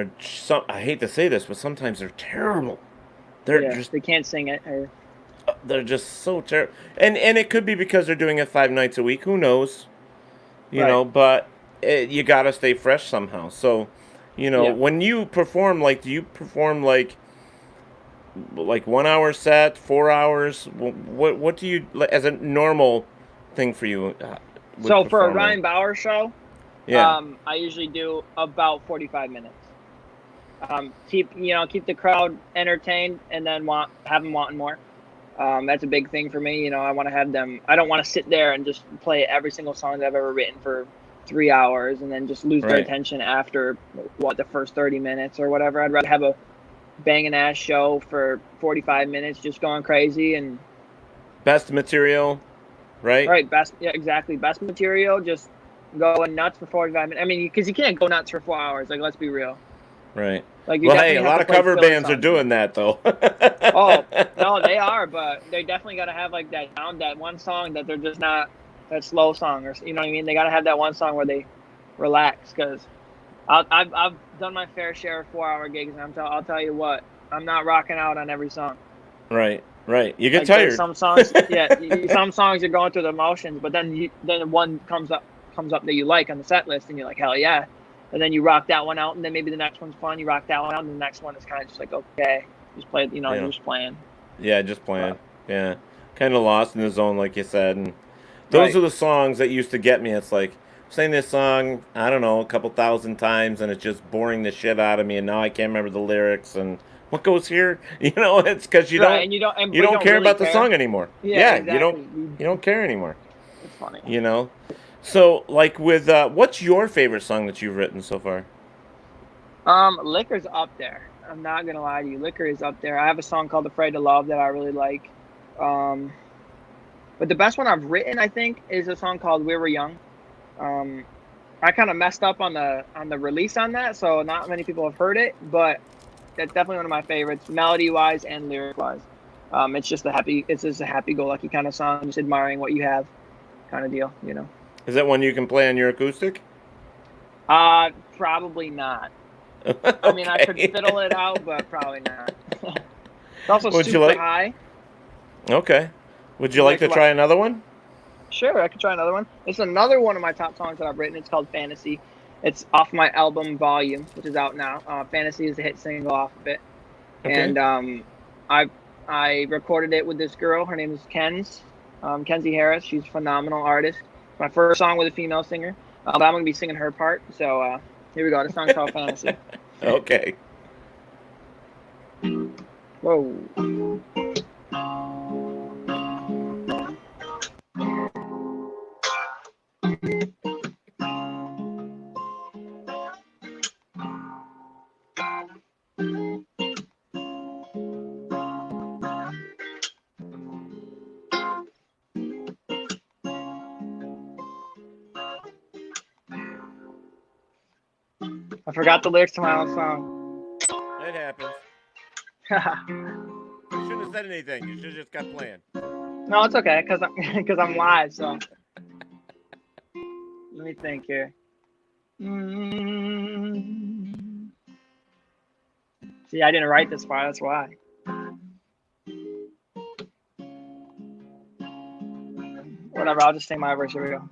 S2: I hate to say this, but sometimes they're terrible. They're
S3: Yeah,
S2: just
S3: they can't sing it.
S2: they're just so terrible. And it could be because they're doing it 5 nights a week, who knows?
S3: Right.
S2: But you got to stay fresh somehow. So,
S3: Yeah.
S2: when you perform, like, do you perform like 1 hour set, 4 hours? What do you as a normal thing for you with
S3: So for a
S2: performing?
S3: Ryan Bauer show,
S2: Yeah,
S3: I usually do about 45 minutes. Keep the crowd entertained, and then have them wanting more. That's a big thing for me. I want to have them. I don't want to sit there and just play every single song that I've ever written for 3 hours and then just lose their
S2: right.
S3: attention after the first 30 minutes or whatever. I'd rather have a banging ass show for 45 minutes, just going crazy and
S2: Best material, right?
S3: all right, best, yeah, exactly, best material. Just going nuts for 45 minutes. I mean, because you can't go nuts for 4 hours. Like, let's be real.
S2: Right.
S3: Like, you
S2: Well, hey,
S3: definitely
S2: a
S3: have
S2: lot
S3: to
S2: of
S3: play
S2: cover
S3: filler
S2: bands are
S3: songs.
S2: doing that, though.
S3: Oh, no, they are, but they definitely got to have like that one song that they're just not that slow song, or you know what I mean. They got to have that one song where they relax. Because I've done my fair share of 4 hour gigs, and I'll tell you what, I'm not rocking out on every song.
S2: Right. You get
S3: Like there's
S2: tired.
S3: some songs, yeah, some songs you're going through the motions, but then one comes up that you like on the set list, and you're like, hell yeah, and then you rock that one out, and then maybe the next one's fun, you rock that one out, and the next one is kind of just like, okay, just play, you're just playing.
S2: Yeah, just playing.
S3: But,
S2: Yeah. Kind of lost in the zone, like you said. And those
S3: right.
S2: are the songs that used to get me. It's like, I'm saying this song, I don't know, a couple thousand times, and it's just boring the shit out of me, and now I can't remember the lyrics and what goes here. It's because you
S3: Right,
S2: don't
S3: and you don't, and
S2: you
S3: we
S2: don't
S3: don't
S2: care
S3: really
S2: about the
S3: care.
S2: song anymore.
S3: Yeah,
S2: You
S3: exactly.
S2: don't care anymore.
S3: It's funny.
S2: So like with what's your favorite song that you've written so far?
S3: Liquor's up there. I'm not gonna lie to you. Liquor is up there. I have a song called "Afraid to Love" that I really like. Um, but the best one I've written, I think, is a song called "We Were Young." I kind of messed up on the release on that, so not many people have heard it. But that's definitely one of my favorites, melody wise and lyric wise. It's just a happy-go-lucky kind of song, just admiring what you have, kind of deal.
S2: Is that one you can play on your acoustic?
S3: Probably not.
S2: Okay.
S3: I mean, I could fiddle it out, but probably not. It's also
S2: Would you
S3: super
S2: like?
S3: high.
S2: Okay. Would you
S3: Would you
S2: like
S3: like
S2: to
S3: to
S2: try another one?
S3: Sure, I could try another one. It's another one of my top songs that I've written. It's called Fantasy. It's off my album Volume, which is out now. Fantasy is the hit single off of it.
S2: Okay.
S3: And I recorded it with this girl. Her name is Kenzie Harris. She's a phenomenal artist. My first song with a female singer. But I'm going to be singing her part. So here we go. The song's called Fantasy.
S2: Okay.
S3: Whoa. I forgot the lyrics to my own song.
S2: It happens. You shouldn't have said anything. You should have just got playing.
S3: No, it's okay, because I'm live, so. Let me think here. See, I didn't write this part, that's why. Whatever, I'll just sing my verse. Here we go.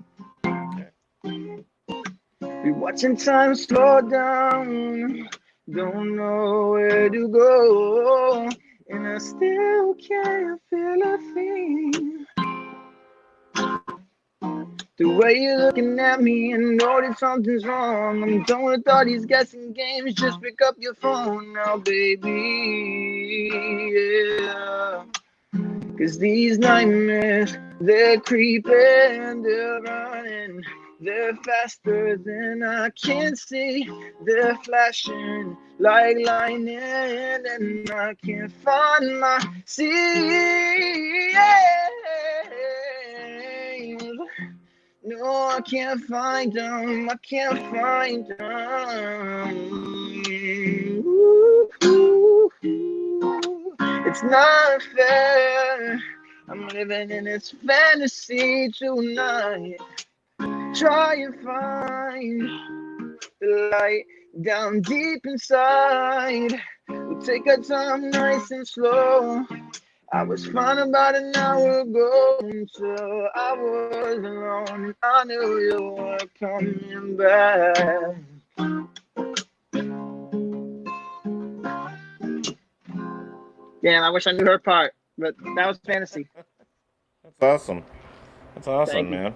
S3: Be watching time slow down, don't know where to go, and I still can't feel a thing. The way you're looking at me, I know that something's wrong. I'm done with all these guessing games, just pick up your phone now, baby, yeah. 'Cause these nightmares, they're creeping, they're running. They're faster than I can see. They're flashing like lightning, and I can't find my seat. No, I can't find them. I can't find them. Ooh. It's not fair. I'm living in this fantasy tonight. Try and find the light down deep inside. We'll take our time nice and slow. I was fine about an hour ago until I was alone and I knew you were coming back. Damn, I wish I knew her part, but that was Fantasy.
S2: That's awesome. That's awesome, man.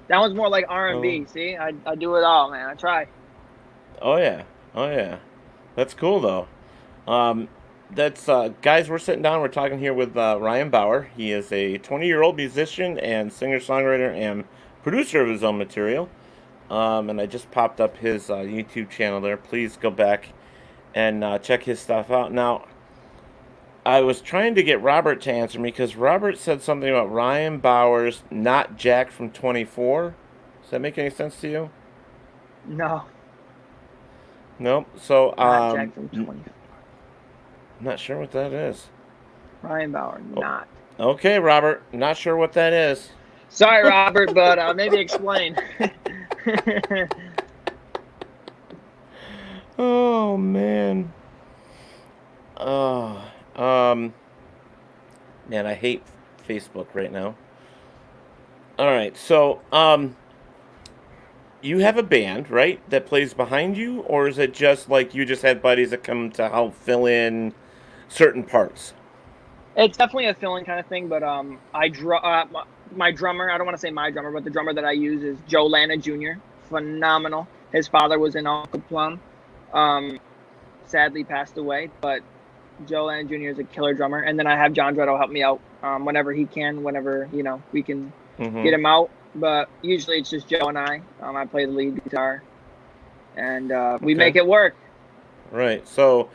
S3: That one's more like R&B. See, I do it all, man. I try.
S2: Oh yeah. That's cool though. That's guys. We're sitting down. We're talking here with Ryan Bauer. He is a 20-year-old musician and singer-songwriter and producer of his own material. And I just popped up his YouTube channel there. Please go back and check his stuff out. Now, I was trying to get Robert to answer me because Robert said something about Ryan Bauer's not Jack from 24. Does that make any sense to you?
S3: No,
S2: Nope. So,
S3: not Jack from 20.
S2: not sure what that is.
S3: Ryan Bauer,
S2: Oh,
S3: not.
S2: okay, Robert. Not sure what that is.
S3: Sorry, Robert, but maybe explain.
S2: Oh man. Oh, man, I hate Facebook right now. All right, so you have a band, right, that plays behind you, or is it just like you just had buddies that come to help fill in certain parts?
S3: It's definitely a filling kind of thing, but my drummer. I don't want to say my drummer, but the drummer that I use is Joe Lana Jr. Phenomenal. His father was in Uncle Plum. Um, Sadly passed away, but Joe Lana Jr. is a killer drummer. And then I have John Dretto help me out whenever he can, whenever we can
S2: Mm-hmm.
S3: get him out. But usually it's just Joe and I. I play the lead guitar, and we
S2: Okay.
S3: make it work.
S2: Right. So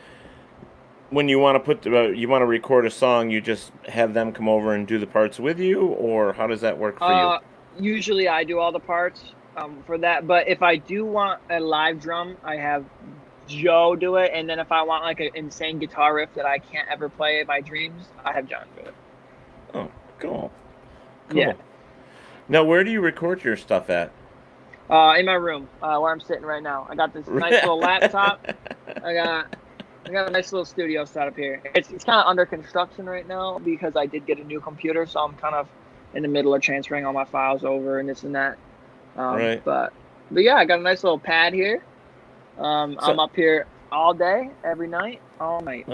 S2: when you want to you want to record a song, you just have them come over and do the parts with you, or how does that work for you?
S3: Usually I do all the parts for that. But if I do want a live drum, I have Joe do it. And then if I want like an insane guitar riff that I can't ever play in my dreams, I have John do it.
S2: Oh, cool.
S3: Yeah.
S2: Cool. Now, where do you record your stuff at?
S3: In my room, where I'm sitting right now. I got this nice little laptop. I got a nice little studio set up here. It's kind of under construction right now because I did get a new computer, so I'm kind of in the middle of transferring all my files over and this and that.
S2: Right.
S3: But yeah, I got a nice little pad here. I'm up here all day, every night, all night.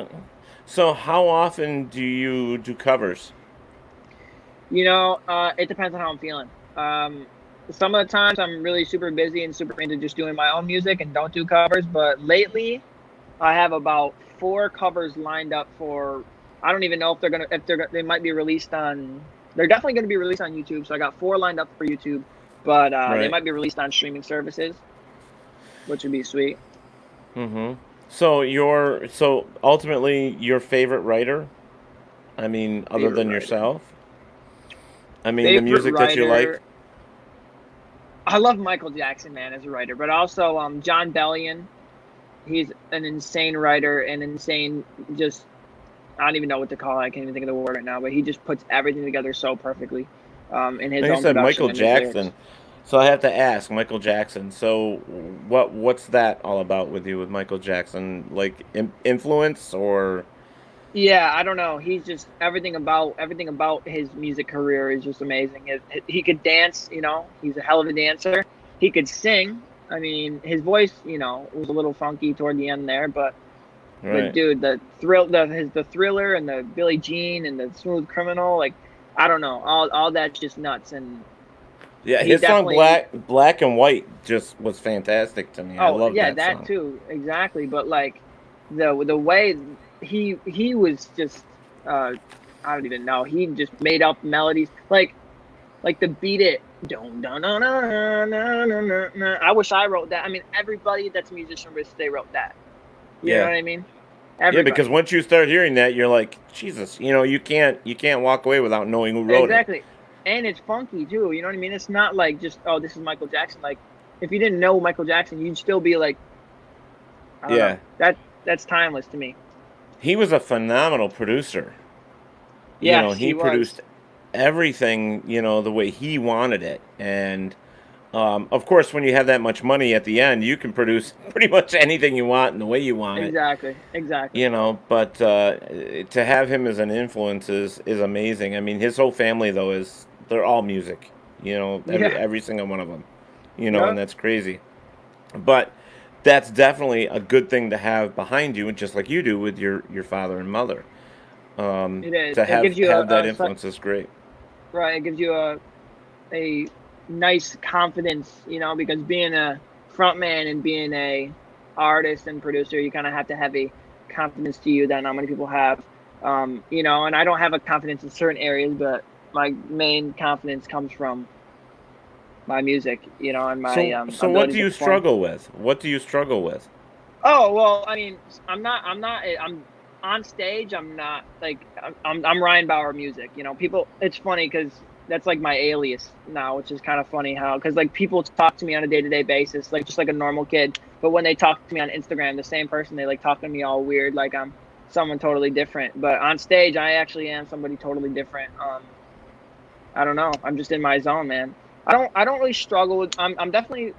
S2: So how often do you do covers?
S3: It depends on how I'm feeling. Some of the times I'm really super busy and super into just doing my own music and don't do covers. But lately, I have about 4 covers lined up for. I don't even know if they might be released on. They're definitely going to be released on YouTube. So I got 4 lined up for YouTube, but they might be released on streaming services, which would be sweet.
S2: Mm-hmm. So ultimately your favorite writer? I mean, other than yourself? I mean, the music that you like?
S3: I love Michael Jackson, man, as a writer, but also John Bellion. He's an insane writer and insane just I don't even know what to call it. I can't even think of the word right now, but he just puts everything together so perfectly in his
S2: Like
S3: own
S2: you said,
S3: production
S2: Michael
S3: and his lyrics.
S2: Jackson. So I have to ask, Michael Jackson. So what's that all about with you with Michael Jackson? Like influence or?
S3: Yeah, I don't know. He's just everything about his music career is just amazing. He could dance, he's a hell of a dancer. He could sing. I mean, his voice, was a little funky toward the end there, but
S2: Right.
S3: dude, the Thriller and the Billie Jean and the Smooth Criminal, like I don't know, all that's just nuts. And
S2: Yeah,
S3: he
S2: his song
S3: definitely
S2: Black and White just was fantastic to me. I love
S3: yeah,
S2: that
S3: that
S2: song.
S3: too, exactly. But like the way he was just I don't even know. He just made up melodies like the Beat It. Dun, dun, dun, dun, dun, dun, dun, dun. I wish I wrote that. I mean, everybody that's a musician wishes they wrote that. You know
S2: Yeah.
S3: what I mean?
S2: Yeah, because
S3: Everybody.
S2: once you start hearing that, you're like, Jesus, you can't walk away without knowing who wrote it.
S3: Exactly. And it's funky too. You know what I mean? It's not like just, oh, this is Michael Jackson. Like, if you didn't know Michael Jackson, you'd still be like, I don't know. That's timeless to me.
S2: He was a phenomenal producer.
S3: Yes,
S2: He
S3: he was.
S2: produced everything, the way he wanted it. And of course, when you have that much money at the end, you can produce pretty much anything you want and the way you want it.
S3: Exactly.
S2: But to have him as an influence is amazing. I mean, his whole family though they're all music.
S3: Yeah.
S2: Every single one of them. And
S3: Yep.
S2: that's crazy. But that's definitely a good thing to have behind you, just like you do with your father and mother.
S3: It is.
S2: To
S3: It gives you
S2: have that influence is great.
S3: right. It gives you a nice confidence, because being a frontman and being a artist and producer, you kind of have to have a confidence to you that not many people have. And I don't have a confidence in certain areas, but my main confidence comes from my music, and my
S2: So what
S3: ability
S2: do
S3: to
S2: you
S3: perform.
S2: struggle with? What do you struggle with?
S3: Oh well, I mean, I'm on stage. I'm not like I'm Ryan Bauer music. People. It's funny because that's like my alias now, which is kind of funny how, because like people talk to me on a day-to-day basis, like just like a normal kid. But when they talk to me on Instagram, the same person, they like talk to me all weird, like I'm someone totally different. But on stage, I actually am somebody totally different. I don't know. I'm just in my zone, man. I don't really struggle with. I'm definitely.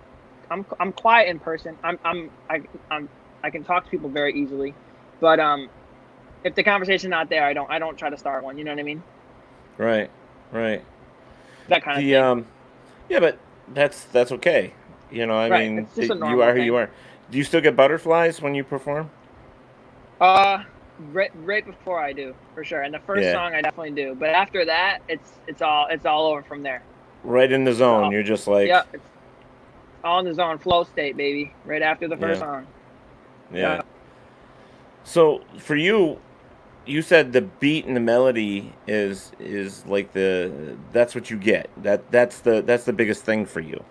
S3: I'm quiet in person. I can talk to people very easily, but if the conversation's not there, I don't try to start one. You know what I mean?
S2: Right. Right.
S3: That kind of
S2: The
S3: thing.
S2: Yeah, but that's okay. I
S3: Right.
S2: mean,
S3: It's just a
S2: you
S3: normal
S2: are who you
S3: thing.
S2: are. Do you still get butterflies when you perform?
S3: Right before I do, for sure. And the first
S2: Yeah.
S3: song I definitely do, but after that, it's all over from there.
S2: Right in the
S3: It's
S2: zone.
S3: all,
S2: You're just
S3: yeah,
S2: like,
S3: it's all in the zone, flow state, baby. Right after the first
S2: yeah,
S3: song.
S2: yeah.
S3: Yeah.
S2: So for you, you said the beat and the melody is like that's what you get. That's the biggest thing for you,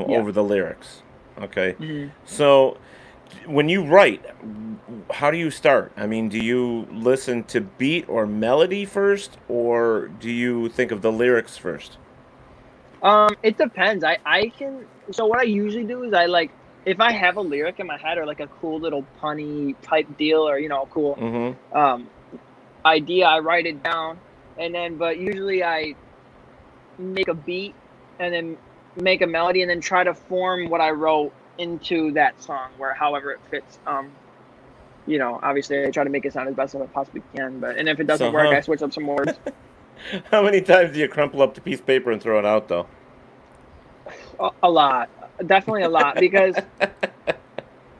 S3: Yeah.
S2: over the lyrics. Okay.
S3: Hmm.
S2: So when you write, how do you start? I mean, do you listen to beat or melody first, or do you think of the lyrics first?
S3: It depends. I can. So what I usually do is I like if I have a lyric in my head or like a cool little punny type deal or cool
S2: Mm-hmm.
S3: um idea, I write it down, and then but usually I make a beat and then make a melody and then try to form what I wrote into that song where however it fits. Obviously I try to make it sound as best as I possibly can, but and if it
S2: So
S3: doesn't work, I switch up some words.
S2: how many times do you crumple up the piece of paper and throw it out though?
S3: A lot, definitely a lot, because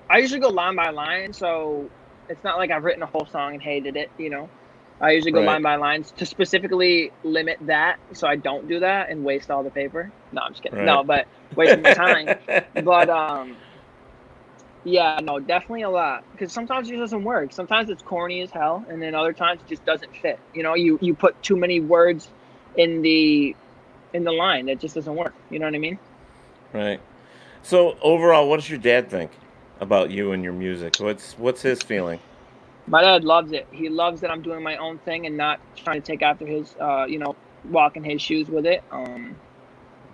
S3: I usually go line by line, so it's not like I've written a whole song and hated it. I usually go
S2: Right.
S3: line by line to specifically limit that, so I don't do that and waste all the paper. No, I'm just kidding.
S2: Right.
S3: No, but wasting my time. But yeah, no, definitely a lot, because sometimes it doesn't work. Sometimes it's corny as hell, and then other times it just doesn't fit. You put too many words in the line, it just doesn't work. You know what I mean?
S2: Right. So overall, what does your dad think about you and your music? What's his feeling?
S3: My dad loves it. He loves that I'm doing my own thing and not trying to take after his, walk in his shoes with it. He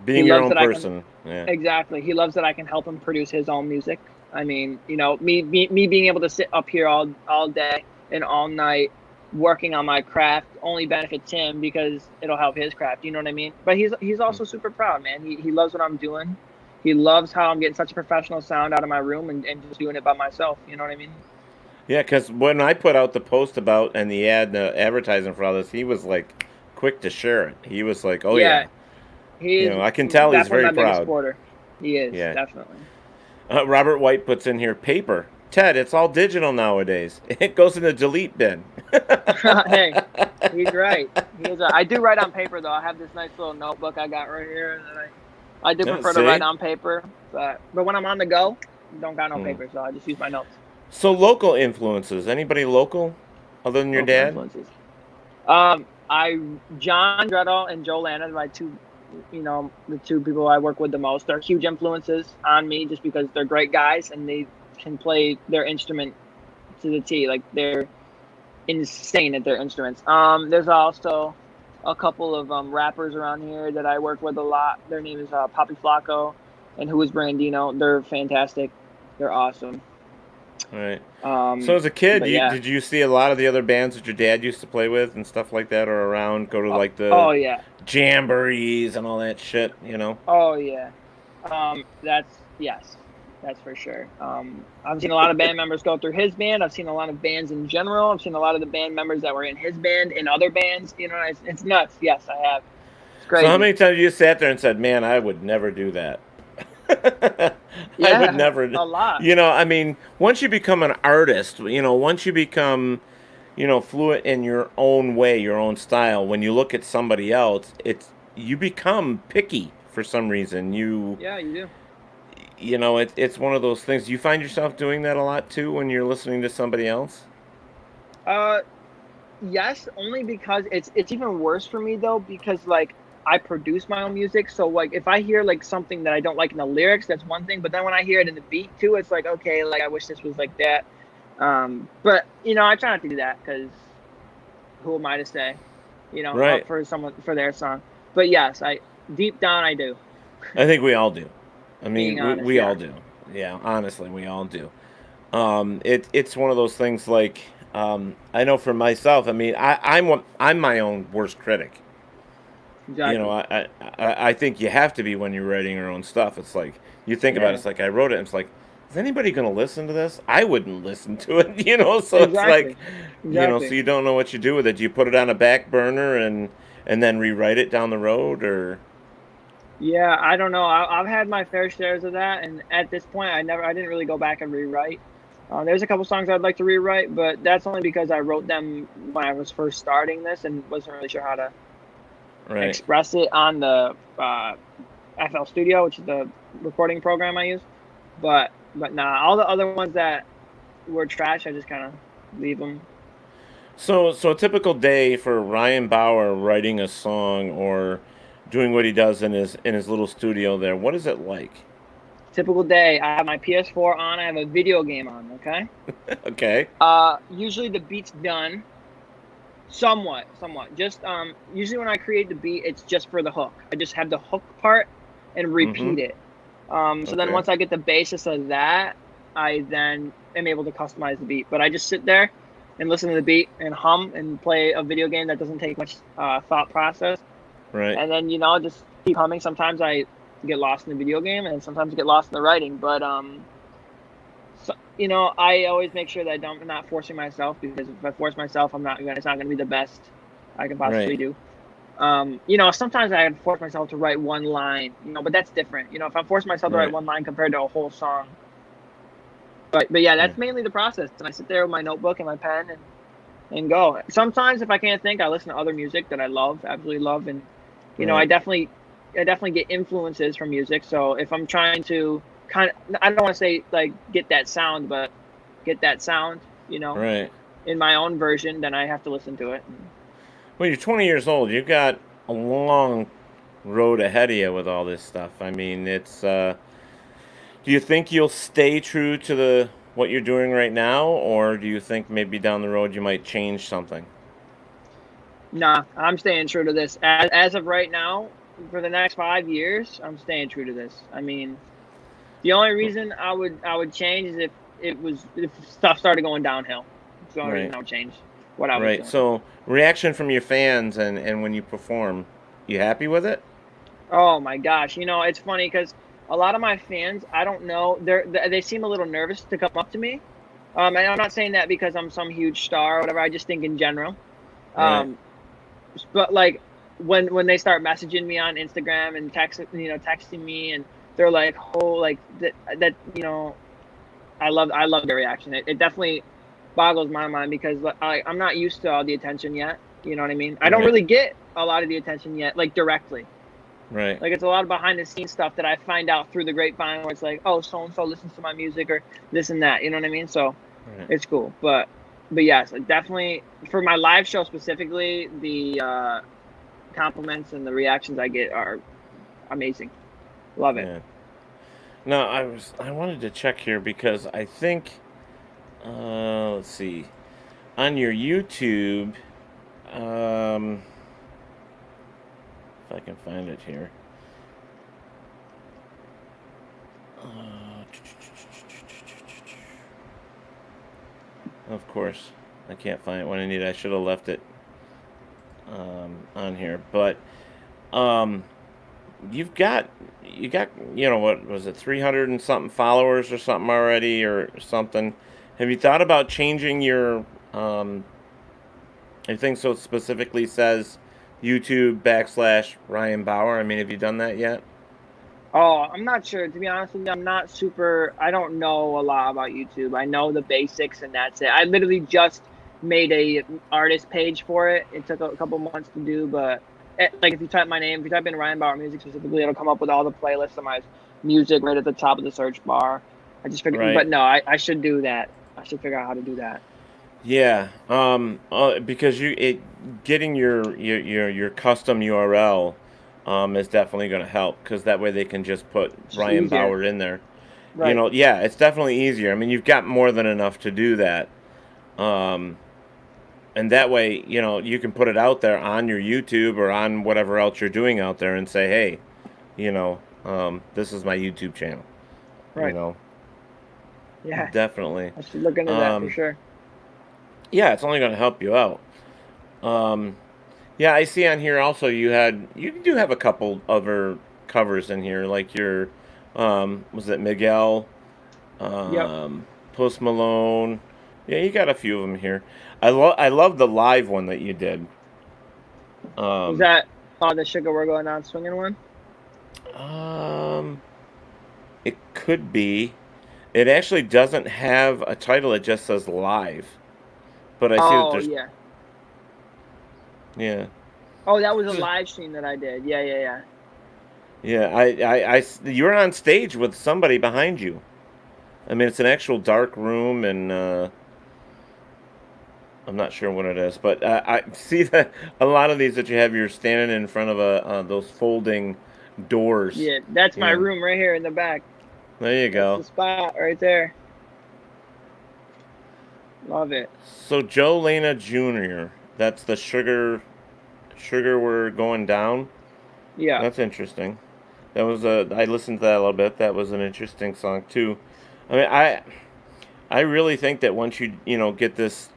S2: Being your
S3: loves
S2: own
S3: that I can,
S2: person. Yeah.
S3: exactly. He loves that I can help him produce his own music. I mean, me being able to sit up here all day and all night working on my craft only benefits him because it'll help his craft. You know what I mean? But he's also super proud, man. He loves what I'm doing. He loves how I'm getting such a professional sound out of my room and just doing it by myself. You know what I mean?
S2: Yeah, because when I put out the post about and the advertising for all this, he was like quick to share it. He was like, "Oh
S3: Yeah,
S2: yeah,"
S3: he is
S2: I can tell he's
S3: definitely
S2: very
S3: my biggest
S2: proud.
S3: supporter. He is
S2: Yeah.
S3: definitely.
S2: Robert White puts in here paper. Ted, it's all digital nowadays. It goes in the delete bin.
S3: Hey, he's right. He is. I do write on paper though. I have this nice little notebook I got right here, and I do
S2: Yeah,
S3: prefer to write
S2: see?
S3: on paper. But when I'm on the go, don't got no
S2: Hmm.
S3: paper, so I just use my notes.
S2: So local influences. Anybody local other than your
S3: Local
S2: dad?
S3: influences. I John Dreddle and Joe Lana, my two, the two people I work with the most, are huge influences on me just because they're great guys and they can play their instrument to the T. Like they're insane at their instruments. There's also a couple of rappers around here that I work with a lot. Their name is Poppy Flacco and Who is Brandino. They're fantastic. They're awesome.
S2: Right. So as a kid,
S3: But yeah.
S2: did you see a lot of the other bands that your dad used to play with and stuff like that, or around? Go to
S3: Oh,
S2: like the
S3: oh yeah.
S2: jamborees and all that shit.
S3: Oh yeah. Yes, that's for sure. I've seen a lot of band members go through his band. I've seen a lot of bands in general. I've seen a lot of the band members that were in his band in other bands. It's nuts. Yes, I have. It's
S2: So how
S3: crazy.
S2: many times you sat there and said, "Man, I would never do that." I would
S3: Yeah,
S2: never.
S3: a lot.
S2: I mean, once you become an artist, once you become, fluent in your own way, your own style, when you look at somebody else, you become picky for some reason.
S3: Yeah, you do.
S2: It's one of those things. You find yourself doing that a lot too when you're listening to somebody else.
S3: Uh, yes, only because it's even worse for me though because like I produce my own music, so like if I hear like something that I don't like in the lyrics, that's one thing. But then when I hear it in the beat too, it's like okay, like I wish this was like that. But I try not to do that because who am I to say,
S2: Right.
S3: for someone for their song. but yes, I deep down I do.
S2: I think we all do. I
S3: Being
S2: mean,
S3: honest,
S2: we all
S3: yeah.
S2: do. Yeah, honestly, we all do. It's one of those things like I know for myself. I mean, I'm my own worst critic. You know,
S3: Exactly.
S2: I think you have to be when you're writing your own stuff. It's like you think about it,
S3: Yeah.
S2: it's like I wrote it, and it's like, is anybody going to listen to this? I wouldn't listen to it, so it's like,
S3: Exactly.
S2: so
S3: Exactly.
S2: you don't know what you do with it. Do you put it on a back burner and then rewrite it down the road, or
S3: Yeah, I don't know. I've had my fair shares of that, and at this point, I didn't really go back and rewrite. There's a couple songs I'd like to rewrite, but that's only because I wrote them when I was first starting this and wasn't really sure how to
S2: right?
S3: express it on the FL Studio, which is the recording program I use. But nah, all the other ones that were trash, I just kind of leave them.
S2: So a typical day for Ryan Bauer writing a song or doing what he does in his little studio there. What is it like?
S3: Typical day, I have my PS4 on. I have a video game on. Okay.
S2: Okay.
S3: Usually the beat's done. Somewhat. Just usually when I create the beat, it's just for the hook. I just have the hook part and
S2: Mm-hmm.
S3: repeat it. So then
S2: Okay.
S3: once I get the basis of that, I then am able to customize the beat. But I just sit there and listen to the beat and hum and play a video game that doesn't take much thought process.
S2: Right.
S3: And then just keep humming. Sometimes I get lost in the video game, and sometimes I get lost in the writing. But so, I always make sure that I'm not forcing myself, because if I force myself, it's not gonna be the best I can possibly
S2: Right.
S3: do. Sometimes I can force myself to write one line, but that's different. If I'm forcing myself to write
S2: Right.
S3: one line compared to a whole song. But yeah,
S2: Yeah.
S3: that's mainly the process. And I sit there with my notebook and my pen and go. Sometimes if I can't think, I listen to other music that I love, absolutely love, and I
S2: Right.
S3: definitely get influences from music. So if I'm trying to I don't want to say like get that sound, but get that sound,
S2: Right.
S3: in my own version, then I have to listen to it.
S2: Well, you're 20 years old. You've got a long road ahead of you with all this stuff. I mean, it's. Do you think you'll stay true to the what you're doing right now, or do you think maybe down the road you might change something?
S3: Nah, I'm staying true to this. As of right now, for the next 5 years, I'm staying true to this. I mean, the only reason I would change is if stuff started going downhill. It's the only reason
S2: Right.
S3: I would change what I was
S2: Right.
S3: doing.
S2: So, reaction from your fans and when you perform, you happy with it?
S3: Oh my gosh, it's funny because a lot of my fans, I don't know, they seem a little nervous to come up to me. And I'm not saying that because I'm some huge star or whatever. I just think in general.
S2: Right.
S3: Um, but like when they start messaging me on Instagram and texting me, and they're like, oh, like that I love their reaction. It definitely boggles my mind because I'm not used to all the attention yet. You know what I mean? I don't
S2: Right.
S3: really get a lot of the attention yet, like directly.
S2: Right.
S3: Like it's a lot of behind the scenes stuff that I find out through the grapevine, where it's like, oh, so and so listens to my music or this and that. You know what I mean? So
S2: Right.
S3: it's cool. But yes, definitely for my live show specifically, the compliments and the reactions I get are amazing. Love it.
S2: Yeah. No, I wanted to check here because I think let's see. On your YouTube, um if I can find it here. Of course, I can't find it when I need it. I should have left it on here, but um, you got what was it, 300 and something followers or something already or something. Have you thought about changing your I think so it specifically says YouTube / Ryan Bauer. I mean, have you done that yet?
S3: Oh, I'm not sure. To be honest with you, I'm not super. I don't know a lot about YouTube. I know the basics, and that's it. I literally just made a artist page for it. It took a couple months to do, but like if you type my name, if you type in Ryan Bauer Music specifically, it'll come up with all the playlists of my music right at the top of the search bar. I just figured,
S2: Right.
S3: but no, I should do that. I should figure out how to do that.
S2: Yeah. Because getting your custom URL is definitely going to help because that way they can just put
S3: It's just
S2: Ryan
S3: easier,
S2: Bauer in there.
S3: right?
S2: Yeah, it's definitely easier. I mean, you've got more than enough to do that. Um, and that way, you know, you can put it out there on your YouTube or on whatever else you're doing out there and say, hey, you know, this is my YouTube channel. You
S3: Right.
S2: know,
S3: Yeah.
S2: definitely.
S3: I should look into that for
S2: Um,
S3: sure.
S2: yeah, it's only going to help you out. Um, yeah, I see on here also you do have a couple other covers in here, like your was it Miguel,
S3: Yep.
S2: Post Malone. Yeah, you got a few of them here. I love the live one that you did.
S3: Was
S2: Um,
S3: that the Sugar We're Going On Swinging one?
S2: um, it could be. It actually doesn't have a title. It just says live. But I see that
S3: Oh
S2: there's
S3: yeah.
S2: yeah.
S3: Oh, that was a live stream that I did. Yeah, yeah, yeah.
S2: Yeah, you're on stage with somebody behind you. I mean, it's an actual dark room, and I'm not sure what it is, but I see that a lot of these that you have, you're standing in front of those folding doors.
S3: Yeah, that's
S2: You
S3: my
S2: know,
S3: room right here in the back.
S2: there you
S3: That's the
S2: go.
S3: spot right there. Love it.
S2: So Joe Lena Jr. That's the sugar we're going down.
S3: Yeah.
S2: That's interesting. That was I listened to that a little bit. That was an interesting song too. I mean, I really think that once you know get this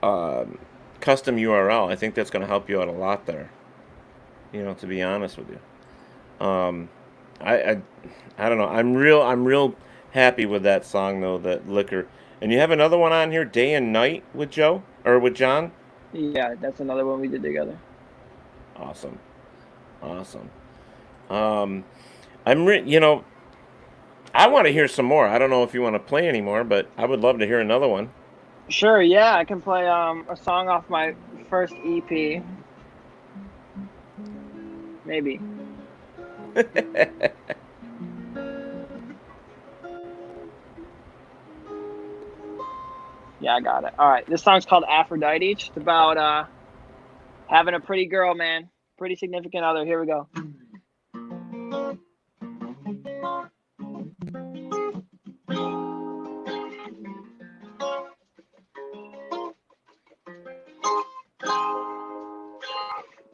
S2: custom URL, I think that's going to help you out a lot there. You know, to be honest with you, I, I I don't know. I'm real happy with that song though. That liquor, and you have another one on here, Day and Night with Joe or with John.
S3: Yeah, that's another one we did together.
S2: Awesome, awesome. Um, you know, I want to hear some more. I don't know if you want to play anymore, but I would love to hear another one.
S3: Sure, yeah, I can play a song off my first EP. Maybe. Yeah, I got it. All right. This song's called Aphrodite. It's about having a pretty girl, man. Pretty significant other. Here we go.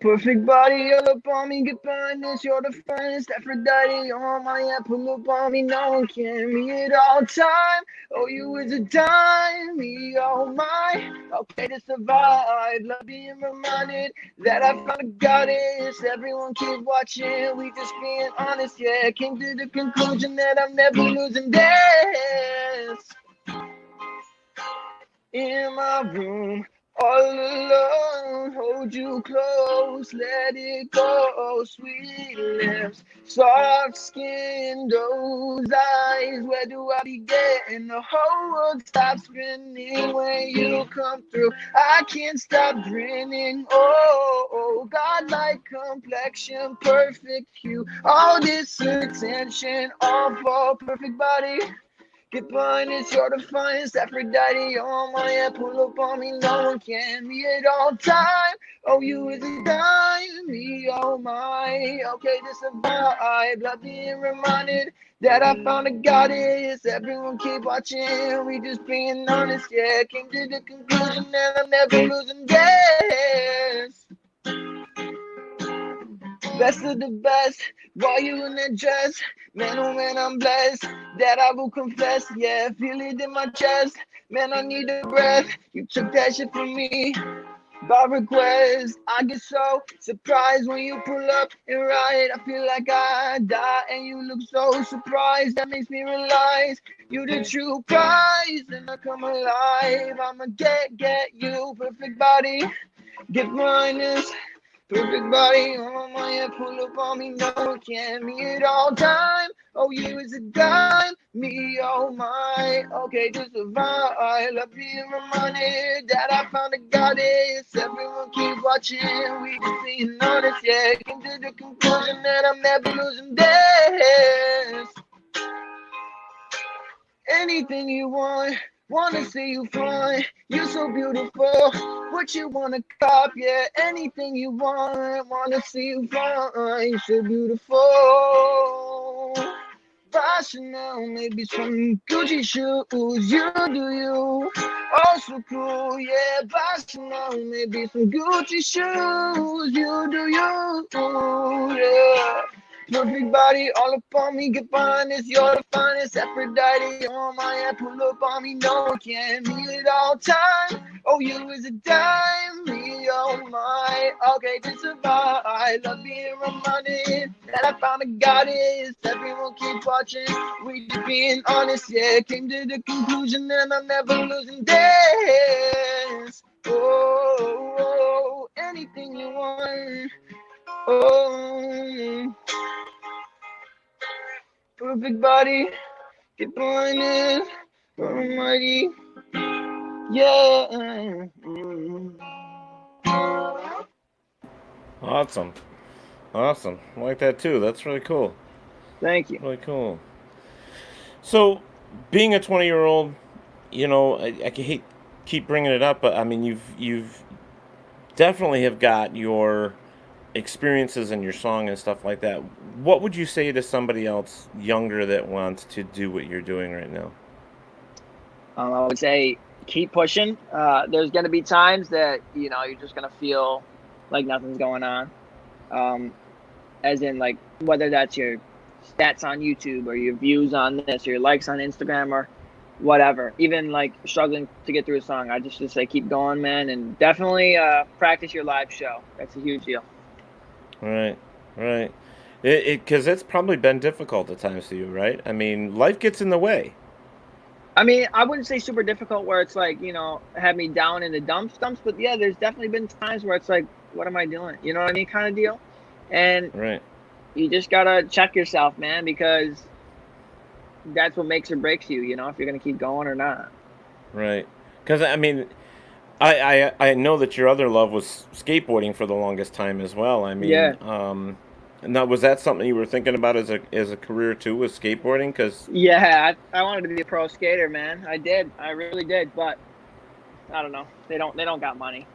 S3: Perfect body all up on me, get behind this, you're the finest Aphrodite on my app, pull up on me, no one can me at all time. Oh, you is a dime, me, oh my, okay to survive, love being reminded that I found a goddess, everyone keep watching, we just being honest, yeah, came to the conclusion that I'm never losing this. In my room, all alone, hold you close, let it go, sweet lips, soft skin, those eyes, where do I begin? The whole world stops spinning when you come through, I can't stop grinning, oh, godlike complexion, perfect hue, all this attention, all for perfect body. Get behind this, you're the finest Aphrodite on my head. Pull up on me, no one can be at all time. Oh, you is a dime, me, oh my. Okay, this a vibe. Love being reminded that I found a goddess. Everyone keep watching, we just being honest, yeah. Came to the conclusion that I'm never losing this. Best of the best, while you in that dress, man, oh man, I'm blessed, that I will confess, yeah, feel it in my chest, man, I need a breath, you took that shit from me, by request, I get so surprised when you pull up and ride, I feel like I die, and you look so surprised, that makes me realize, you the true prize, and I come alive, I'ma get you, perfect body, get minus. Perfect body on my head, pull up on me, no one can me at all time. Oh, you is a dime, me, oh my. Okay, just a vibe. Love being reminded that I found a goddess. Everyone keep watching, we just being honest, yeah. Came to the conclusion that I'm never losing this. Anything you want, wanna see you fly. You're so beautiful. What you wanna cop? Yeah, anything you want, wanna see you fly. You're so beautiful. personal, maybe some Gucci shoes. You do you, oh so cool, yeah, personal, maybe some Gucci shoes. You do you, yeah. Perfect body all up on me, get finest, you're the finest. Aphrodite on my head, pull up on me, no one can meet it all time. Oh, you is a dime, me, oh my. Okay, just survive. I love being reminded that I found a goddess. Everyone keep watching, we just being honest, yeah. Came to the conclusion that I'm never losing this. Oh, anything you want. Oh, perfect body, get blinded, almighty, yeah.
S2: Awesome. Awesome. I like that too. That's really cool.
S3: Thank you.
S2: Really cool. So, being a 20-year-old, I hate keep bringing it up, but I mean, you've definitely have got your experiences in your song and stuff like that. What would you say to somebody else younger that wants to do what you're doing right now?
S3: I would say keep pushing. There's going to be times that, you're just going to feel like nothing's going on. As in, like, whether that's your stats on YouTube or your views on this or your likes on Instagram or whatever. Even, like, struggling to get through a song, I just say keep going, man. And definitely practice your live show. That's a huge deal.
S2: Right, right. Because it's probably been difficult at times for you, right? I mean, life gets in the way.
S3: I mean, I wouldn't say super difficult where it's like, had me down in the dumps, but yeah, there's definitely been times where it's like, what am I doing? You know what I mean? Kind of deal. And
S2: Right.
S3: you just got to check yourself, man, because that's what makes or breaks you, if you're going to keep going or not.
S2: Right. Because, I mean, I know that your other love was skateboarding for the longest time as well. I mean,
S3: Yeah.
S2: now was that something you were thinking about as a career too, was skateboarding? Because
S3: Yeah, I wanted to be a pro skater, man. I did. I really did. But I don't know. They don't got money.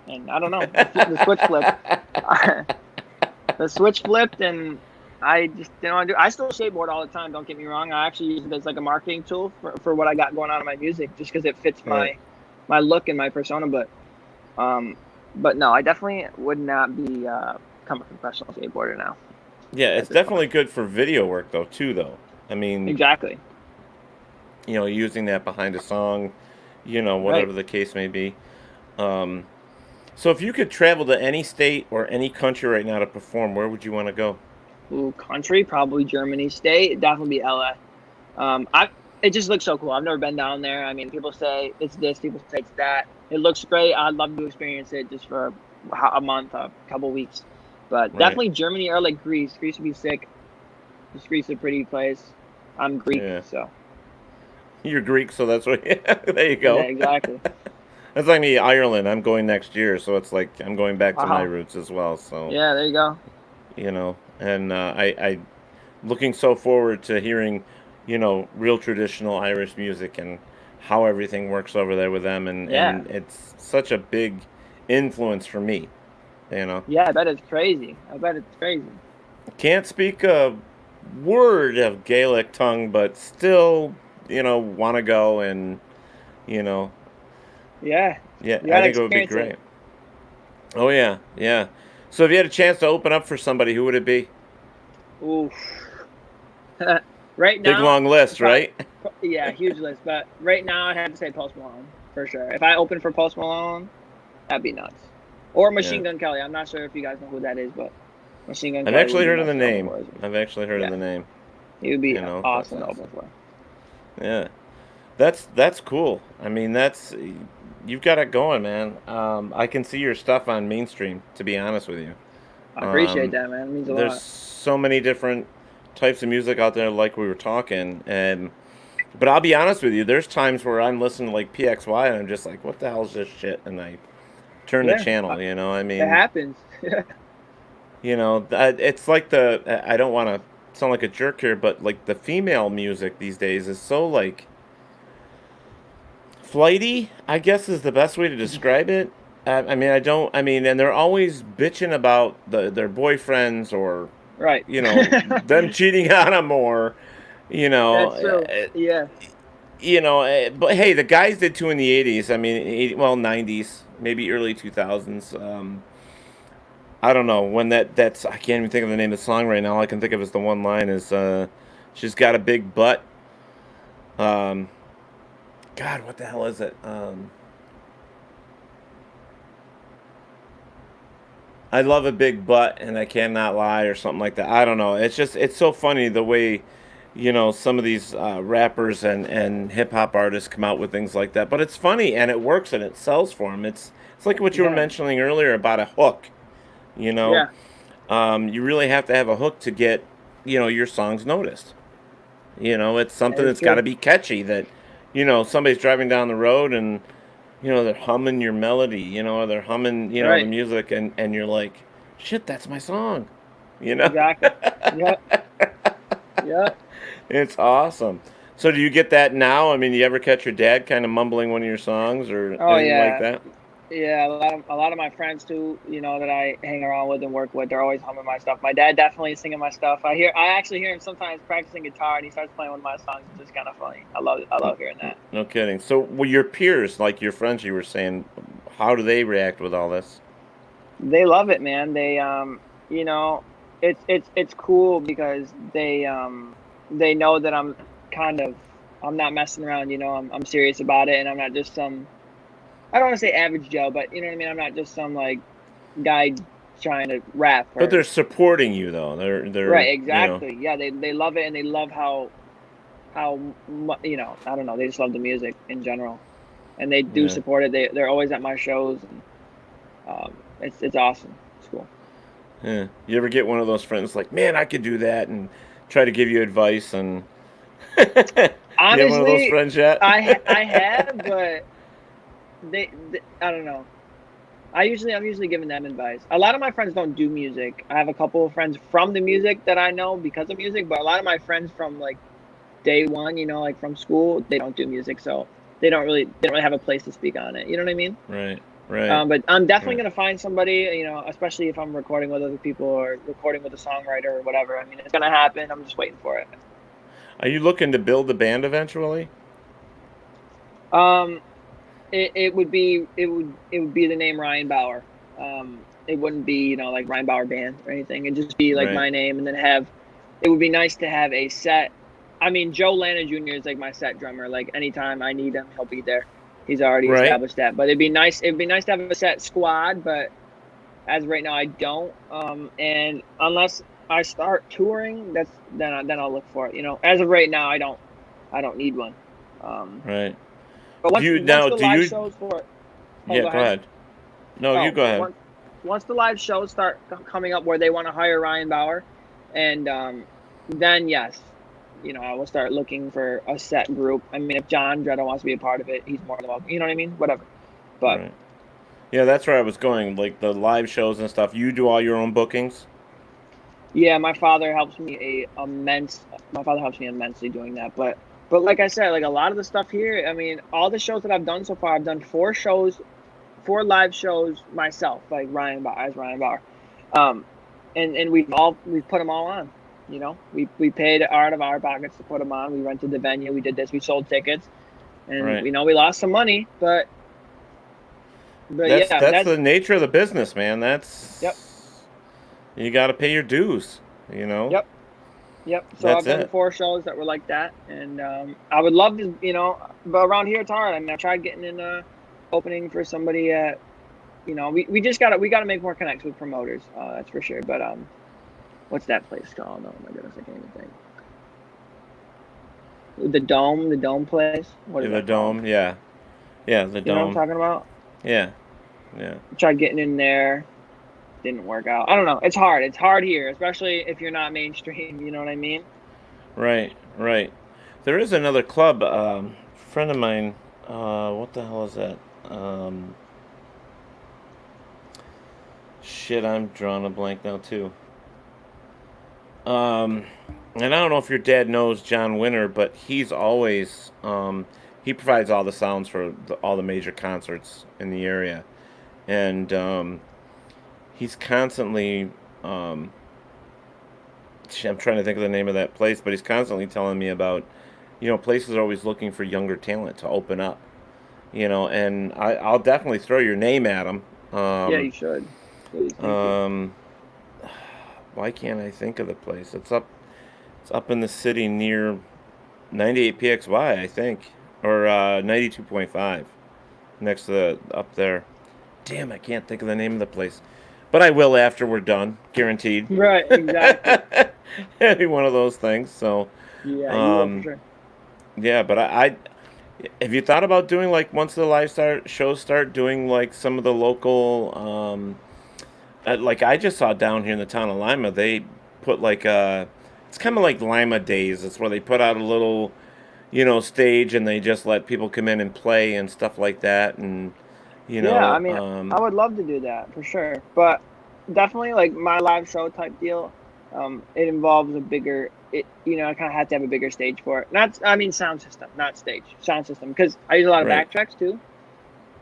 S3: And I don't know. The switch flipped. The switch flipped, and I just didn't want to do. I still skateboard all the time. Don't get me wrong. I actually use it as like a marketing tool for what I got going on in my music, just because it fits
S2: Right.
S3: my look and my persona. But no, I definitely would not be become a professional skateboarder now.
S2: Yeah,
S3: At
S2: it's
S3: this point.
S2: definitely good for video work though too, though. I mean,
S3: Exactly.
S2: using that behind a song,
S3: Right.
S2: whatever the case may be. Um, so if you could travel to any state or any country right now to perform, where would you want to go?
S3: Ooh, country, probably Germany. State, definitely be LA. I It just looks so cool. I've never been down there. I mean, people say it's this, people say it's that. It looks great. I'd love to experience it just for a month, a couple weeks. But
S2: Right.
S3: definitely Germany or like Greece. Greece would be sick. Just Greece is a pretty place. I'm Greek,
S2: Yeah.
S3: so
S2: You're Greek, so that's what. There you
S3: yeah,
S2: go.
S3: exactly.
S2: That's like me, Ireland. I'm going next year, so it's like I'm going back to my
S3: Wow.
S2: roots as well. So
S3: Yeah, there you go.
S2: and I looking so forward to hearing, real traditional Irish music and how everything works over there with them, and
S3: Yeah.
S2: it's such a big influence for me. You know,
S3: Yeah, I bet it's crazy. I bet it's crazy.
S2: can't speak a word of Gaelic tongue, but still, want to go and, you know,
S3: Yeah.
S2: yeah,
S3: You
S2: I
S3: gotta
S2: think it would be
S3: experience it.
S2: great. Oh yeah, yeah. So if you had a chance to open up for somebody, who would it be?
S3: Ooh. Right
S2: Big
S3: now,
S2: long list,
S3: probably,
S2: right?
S3: yeah, huge list. But right now, I'd have to say Post Malone for sure. If I open for Post Malone, that'd be nuts. Or
S2: Yeah.
S3: Machine Gun Kelly. I'm not sure if you guys know who that is, but Machine Gun
S2: I've
S3: Kelly would
S2: actually
S3: be
S2: heard of
S3: nuts
S2: the
S3: to open
S2: name.
S3: for as well.
S2: I've actually heard of
S3: Yeah,
S2: the name.
S3: he would be
S2: That's
S3: awesome to open
S2: awesome.
S3: for.
S2: Yeah, that's cool. I mean, you've got it going, man. I can see your stuff on mainstream. To be honest with you,
S3: I appreciate
S2: um,
S3: that, man. It means a
S2: there's
S3: lot.
S2: so many different types of music out there, like we were talking, and but I'll be honest with you. There's times where I'm listening to like PXY, and I'm just like, "What the hell is this shit?" And I turn the
S3: Yeah,
S2: channel. I
S3: it
S2: mean,
S3: happens.
S2: it's like I don't want to sound like a jerk here, but like the female music these days is so like flighty, I guess is the best way to describe it. I mean, I don't. I mean, and they're always bitching about their boyfriends or
S3: Right.
S2: them cheating on them, or You know,
S3: That's true. Yeah.
S2: but hey, the guys did too in the '80s. I mean, well, '90s, maybe early 2000s. I don't know when that's. I can't even think of the name of the song right now. All I can think of is the one line is, "She's got a big butt." Um, God, what the hell is it? I love a big butt and I cannot lie or something like that. I don't know. It's so funny the way, some of these rappers and hip hop artists come out with things like that. But it's funny and it works and it sells for them. It's like what you were
S3: Yeah.
S2: mentioning earlier about a hook. You know,
S3: Yeah.
S2: you really have to have a hook to get your songs noticed. It's
S3: That
S2: something
S3: is
S2: that's got to
S3: true.
S2: be catchy that somebody's driving down the road and they're humming your melody, or they're humming, the
S3: Right.
S2: music, and you're like, shit, that's my song, you know?
S3: Exactly. Yep. Yep.
S2: It's awesome. So do you get that now? I mean, you ever catch your dad kind of mumbling one of your songs or
S3: Oh
S2: anything like
S3: yeah.
S2: that?
S3: Yeah, a lot of my friends too, that I hang around with and work with, they're always humming my stuff. My dad definitely is singing my stuff. I actually hear him sometimes practicing guitar, and he starts playing one of my songs. It's just kind of funny. I love it. I love hearing that.
S2: No kidding. So, well, your peers, like your friends, you were saying, how do they react with all this?
S3: They love it, man. You know, it's cool because they know that kind of I'm not messing around. I'm serious about it, and I'm not just some. I don't want to say average Joe, but you know what I mean. I'm not just some like guy trying to rap
S2: But
S3: or
S2: they're supporting you, though. They're
S3: right. Exactly. Yeah, they love it, and they love I don't know. They just love the music in general, and they do
S2: yeah.
S3: support it. They're always at my shows, and it's awesome. It's cool.
S2: Yeah. You ever get one of those friends like, man, I could do that, and try to give you advice? And you have one of those
S3: Honestly,
S2: friends yet?
S3: I have, but they I don't know. I'm usually giving them advice. A lot of my friends don't do music. I have a couple of friends from the music that I know because of music, but a lot of my friends from like day one, like from school, they don't do music, so they don't really have a place to speak on it. You know what I mean?
S2: Right. Right.
S3: But I'm definitely
S2: Right.
S3: gonna find somebody, especially if I'm recording with other people or recording with a songwriter or whatever. I mean, it's gonna happen. I'm just waiting for it.
S2: Are you looking to build a band eventually?
S3: Um, it would be the name Ryan Bauer. It wouldn't be like Ryan Bauer Band or anything. It'd just be like
S2: Right.
S3: my name, and then have. It would be nice to have a set. I mean, Joe Lana Jr. is like my set drummer. Like anytime I need him, he'll be there. He's already
S2: Right.
S3: established that. But it'd be nice. It'd be nice to have a set squad. But as of right now, I don't. And unless I start touring, then I'll look for it. As of right now, I don't need one. Um,
S2: Right.
S3: but
S2: Do
S3: once
S2: you
S3: once
S2: now?
S3: the
S2: Do
S3: live
S2: you?
S3: shows for oh,
S2: Yeah.
S3: go
S2: Go
S3: ahead.
S2: ahead. No, you
S3: Oh,
S2: go ahead.
S3: once the live shows start coming up where they want to hire Ryan Bauer, and then yes, I will start looking for a set group. I mean, if John Dredda wants to be a part of it, he's more than welcome. You know what I mean? Whatever. But
S2: Right. Yeah, that's where I was going. Like the live shows and stuff. You do all your own bookings.
S3: yeah, my father helps me immensely doing that. But like I said, like a lot of the stuff here, I mean, all the shows that I've done so far, I've done four live shows myself, like Ryan Bauer. Um, and we've put them all on. We paid out of our pockets to put them on. We rented the venue. We did this. We sold tickets, and
S2: Right.
S3: we lost some money, but yeah,
S2: That's the nature of the business, man.
S3: yep,
S2: You got to pay your dues. You know.
S3: yep, yep. So
S2: That's
S3: I've done
S2: it.
S3: four shows that were like that, and I would love to, but around here it's hard. I mean, I tried getting in a opening for somebody at, we gotta make more connects with promoters. That's for sure. But what's that place called? Oh my goodness, I can't even think. The Dome place. What is
S2: In the
S3: that called?
S2: dome. Yeah. Yeah. The
S3: You know what I'm
S2: dome.
S3: talking about?
S2: Yeah. Yeah.
S3: Tried getting in there, didn't work out. I don't know. It's hard. It's hard here, especially if you're not mainstream. You know what I mean?
S2: Right. Right. There is another club. Friend of mine. What the hell is that? Um, Shit, I'm drawing a blank now too. Um, and I don't know if your dad knows John Winter, but he provides all the sounds for all the major concerts in the area, and he's constantly um, I'm trying to think of the name of that place, but he's constantly telling me about, places are always looking for younger talent to open up, and I'll definitely throw your name at him.
S3: Yeah,
S2: Um,
S3: you should. Please, thank you.
S2: um, why can't I think of the place? It's up in the city near 98 PXY, I think, or 92.5, next to up there. Damn, I can't think of the name of the place, but I will after we're done, guaranteed.
S3: Right, exactly.
S2: It'll be one of those things. So,
S3: Yeah, you will for
S2: um,
S3: sure.
S2: yeah, but have you thought about doing like once the shows start doing like some of the local, like I just saw down here in the town of Lima, they put like it's kind of like Lima Days. It's where they put out a little, stage and they just let people come in and play and stuff like that, and you
S3: Yeah, I
S2: know,
S3: mean, I
S2: um,
S3: would love to do that for sure, but definitely like my live show type deal. It involves a bigger. I kind of have to have a bigger stage for it. Not, I mean, sound system, not stage, sound system, because I use a lot of
S2: right,
S3: backtracks too.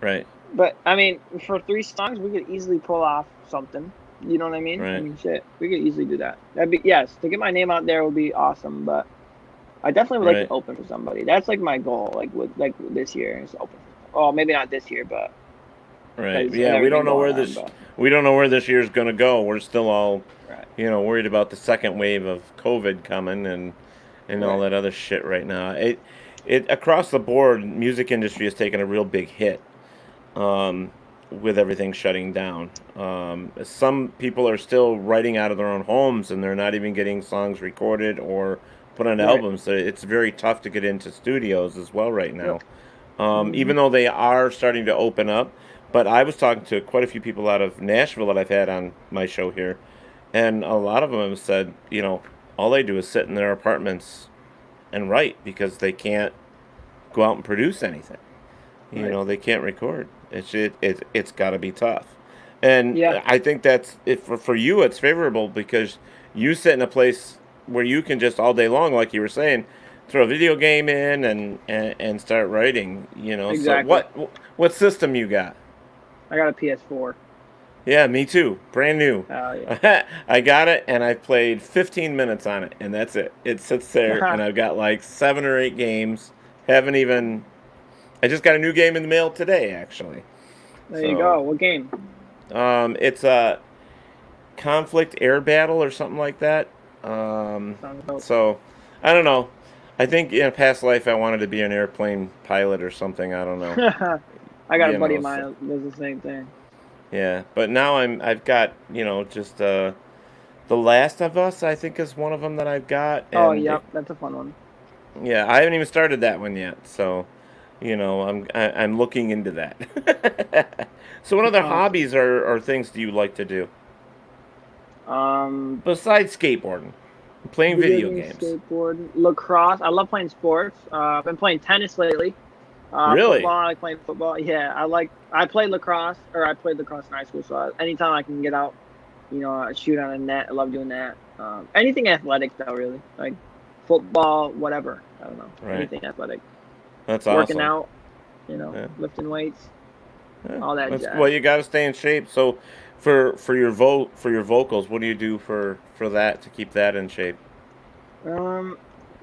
S2: right,
S3: But I mean, for 3 songs, we could easily pull off something. You know what I mean? I
S2: right,
S3: mean, shit, we could easily do that. That'd be yes, to get my name out there would be awesome. But I definitely would like to
S2: right.
S3: open for somebody. That's like my goal. Like this year is to open. Oh, maybe not this year, but
S2: Right.
S3: because
S2: Yeah, we don't
S3: everything
S2: know
S3: going
S2: where
S3: on.
S2: this
S3: But
S2: we don't know where this year's going to go. We're still all,
S3: right,
S2: worried about the second wave of COVID coming and all
S3: right,
S2: that other shit right now. It across the board, music industry has taken a real big hit, um, with everything shutting down. Some people are still writing out of their own homes and they're not even getting songs recorded or put on
S3: right.
S2: albums. So it's very tough to get into studios as well right
S3: Yep.
S2: now,
S3: Hmm.
S2: even though they are starting to open up. But I was talking to quite a few people out of Nashville that I've had on my show here, and a lot of them have said, all they do is sit in their apartments and write because they can't go out and produce anything.
S3: Right.
S2: They can't record. It's got to be tough, and
S3: Yeah.
S2: I think that's it for you. It's favorable because you sit in a place where you can just all day long, like you were saying, throw a video game in and start writing. So
S3: Exactly.
S2: what system you got?
S3: I got a PS4.
S2: Yeah, me too. Brand new.
S3: Yeah.
S2: I got it and I played 15 minutes on it and that's it. It sits there and I've got like 7 or 8 games. Haven't even. I just got a new game in the mail today actually.
S3: There you
S2: So,
S3: go. What game?
S2: it's a conflict air battle or something like that. Um,
S3: Sounds dope.
S2: so I don't know. I think in a past life I wanted to be an airplane pilot or something. I don't know.
S3: I got a buddy of
S2: So,
S3: mine who does the same thing.
S2: yeah. But now I've got just The Last of Us, I think, is one of them that I've got,
S3: Oh,
S2: and
S3: yep, that's a fun one.
S2: yeah, I haven't even started that one yet. So, I'm looking into that. So, what other
S3: Awesome.
S2: hobbies or things do you like to do
S3: Um,
S2: besides skateboarding, playing
S3: Video
S2: video
S3: games,
S2: games?
S3: skateboard, lacrosse. I love playing sports. I've been playing tennis lately. Football.
S2: Really?
S3: I like playing football. Yeah, I like. I played lacrosse, or I played lacrosse in high school. So anytime I can get out, shoot on a net. I love doing that. Anything athletic though, really, like football, whatever. I don't know.
S2: Right.
S3: Anything athletic.
S2: That's
S3: Working
S2: awesome.
S3: out,
S2: Yeah.
S3: lifting weights,
S2: Yeah.
S3: all that
S2: That's
S3: jazz.
S2: well. You got to stay in shape. So, for your vocals, what do you do for that to keep that in shape?
S3: Um,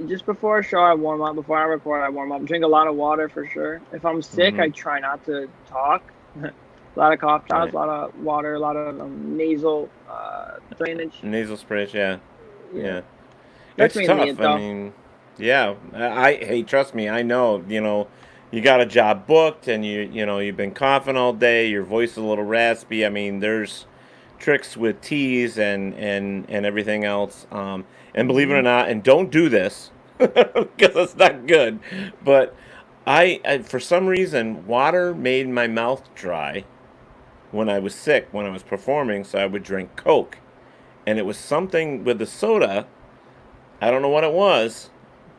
S3: just before a show, I warm up. Before I record, I warm up. Drink a lot of water for sure. If I'm sick,
S2: Mm-hmm.
S3: I try not to talk. A lot of cough drops,
S2: Right.
S3: a lot of water, a lot of nasal drainage.
S2: Nasal sprays. Yeah.
S3: Yeah,
S2: Yeah.
S3: that's
S2: It's
S3: mainly
S2: tough.
S3: it
S2: I
S3: though.
S2: mean, yeah. Hey, trust me. I know. You got a job booked, and you've been coughing all day. Your voice is a little raspy. I mean, there's tricks with teas and everything else. And believe it or
S3: Hmm.
S2: not, and don't do this because it's not good. But I for some reason, water made my mouth dry when I was sick when I was performing, so I would drink Coke, and it was something with the soda. I don't know what it was,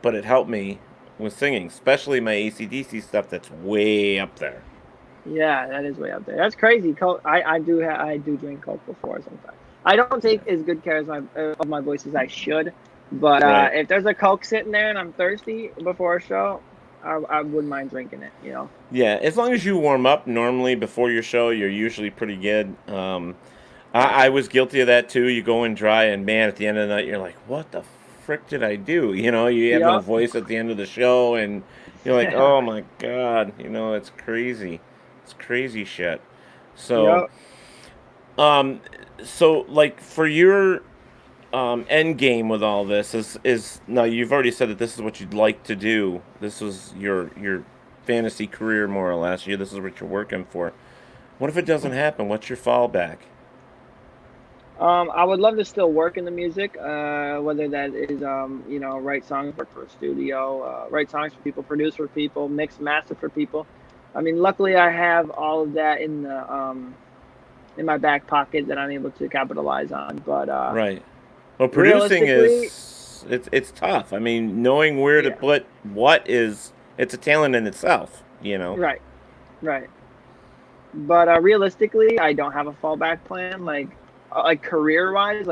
S2: but it helped me with singing, especially my ACDC stuff that's way up there.
S3: Yeah, that is way up there. That's crazy. Coke. I do drink Coke before sometimes. I don't
S2: Yeah.
S3: take as good care of my voice as I should. But
S2: Right.
S3: if there's a Coke sitting there and I'm thirsty before a show, I wouldn't mind drinking it. You know.
S2: Yeah, as long as you warm up normally before your show, you're usually pretty good. I was guilty of that too. You go and dry, and man, at the end of the night, you're like, "What the frick did I do?" You have no
S3: Yep.
S2: voice at the end of the show, and you're like, "Oh my god," it's crazy. It's crazy shit. So,
S3: Yep.
S2: um, so like for your end game with all this is now you've already said that this is what you'd like to do. This was your fantasy career more or less. This is what you're working for. What if it doesn't happen? What's your fallback?
S3: I would love to still work in the music, whether that is, write songs, work for a studio, write songs for people, produce for people, mix, master for people. I mean, luckily I have all of that in my back pocket that I'm able to capitalize on. But
S2: Right. Well, producing
S3: realistically,
S2: is it's tough. I mean, knowing where to
S3: yeah,
S2: put what is it's a talent in itself.
S3: right, right. But realistically, I don't have a fallback plan. Like career wise,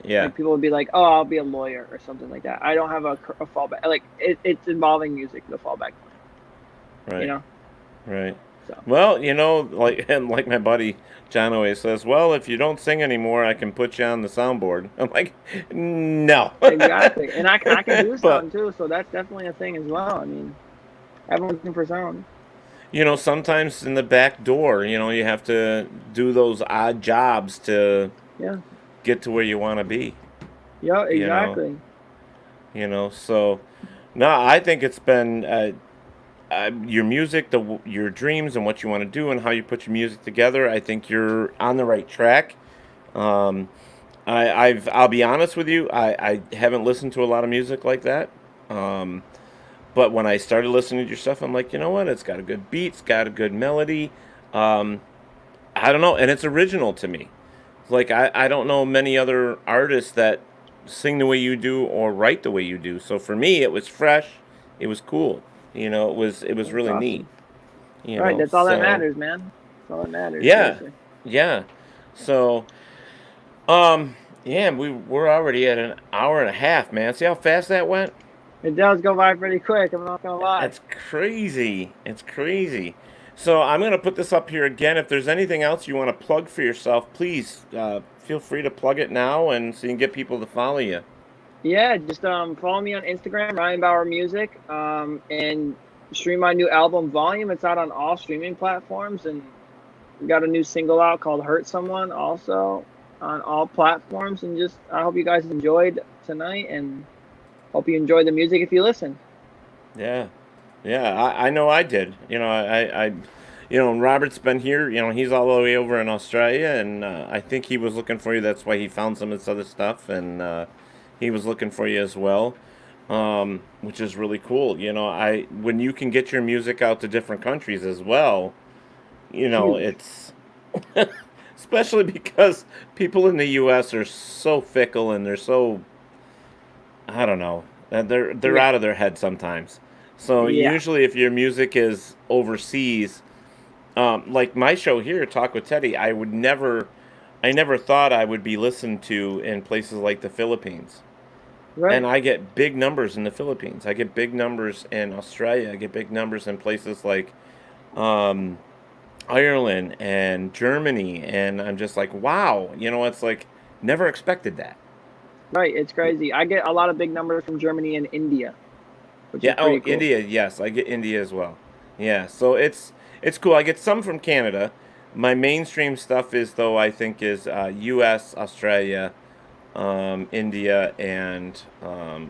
S2: Yeah.
S3: like people would be like, "Oh, I'll be a lawyer" or something like that. I don't have a fallback. Like it's involving music, the fallback plan. You
S2: Right.
S3: know,
S2: Right.
S3: so
S2: Well, like and like my buddy John always says, well, if you don't sing anymore, I can put you on the soundboard. I'm like, no.
S3: exactly. And I can do
S2: But
S3: sound too, so that's definitely a thing as well. I mean, everyone's looking for sound.
S2: sometimes in the back door, you have to do those odd jobs to
S3: Yeah.
S2: get to where you want to be.
S3: Yeah.
S2: You know.
S3: Exactly.
S2: So no, I think it's been your music, your dreams, and what you want to do, and how you put your music together. I think you're on the right track. Um, I'll be honest with you. I haven't listened to a lot of music like that. Um, but when I started listening to your stuff, I'm like, you know what? It's got a good beat. It's got a good melody. Um, I don't know, and it's original to me. Like I don't know many other artists that sing the way you do or write the way you do. So for me, it was fresh. It was cool. It was
S3: That's
S2: really neat.
S3: awesome. Right. That's all that
S2: So
S3: matters, man. That's all that matters.
S2: yeah,
S3: Seriously.
S2: yeah. So um, yeah, we're already at an hour and a half, man. See how fast that went?
S3: It does go by pretty quick. I'm not gonna lie.
S2: It's crazy. It's crazy. So I'm gonna put this up here again. If there's anything else you want to plug for yourself, please feel free to plug it now, and so you can get people to follow you.
S3: Yeah, just follow me on Instagram, Ryan Bauer Music, and stream my new album Volume. It's out on all streaming platforms, and we got a new single out called Hurt Someone also on all platforms. And just I hope you guys enjoyed tonight, and hope you enjoy the music if you listen.
S2: Yeah, yeah. I know I did. And Robert's been here. He's all the way over in Australia, and I think he was looking for you. That's why he found some of this other stuff, and he was looking for you as well, which is really cool. I when you can get your music out to different countries as well,
S3: Huge.
S2: it's especially because people in the U.S. are so fickle and they're so I don't know. They're
S3: Yeah,
S2: out of their head sometimes. So
S3: yeah,
S2: usually, if your music is overseas, like my show here, Talk with Teddy, I never thought I would be listened to in places like the Philippines, and
S3: right.
S2: I get big numbers in the Philippines. I get big numbers in Australia. I get big numbers in places like um, Ireland and Germany, and I'm just like, wow. It's like never expected that.
S3: Right, it's crazy. I get a lot of big numbers from Germany and India, which is
S2: Yeah. Oh,
S3: pretty cool.
S2: India. Yes, I get India as well. Yeah. So it's cool. I get some from Canada. My mainstream stuff is though I think is U.S., Australia, India, and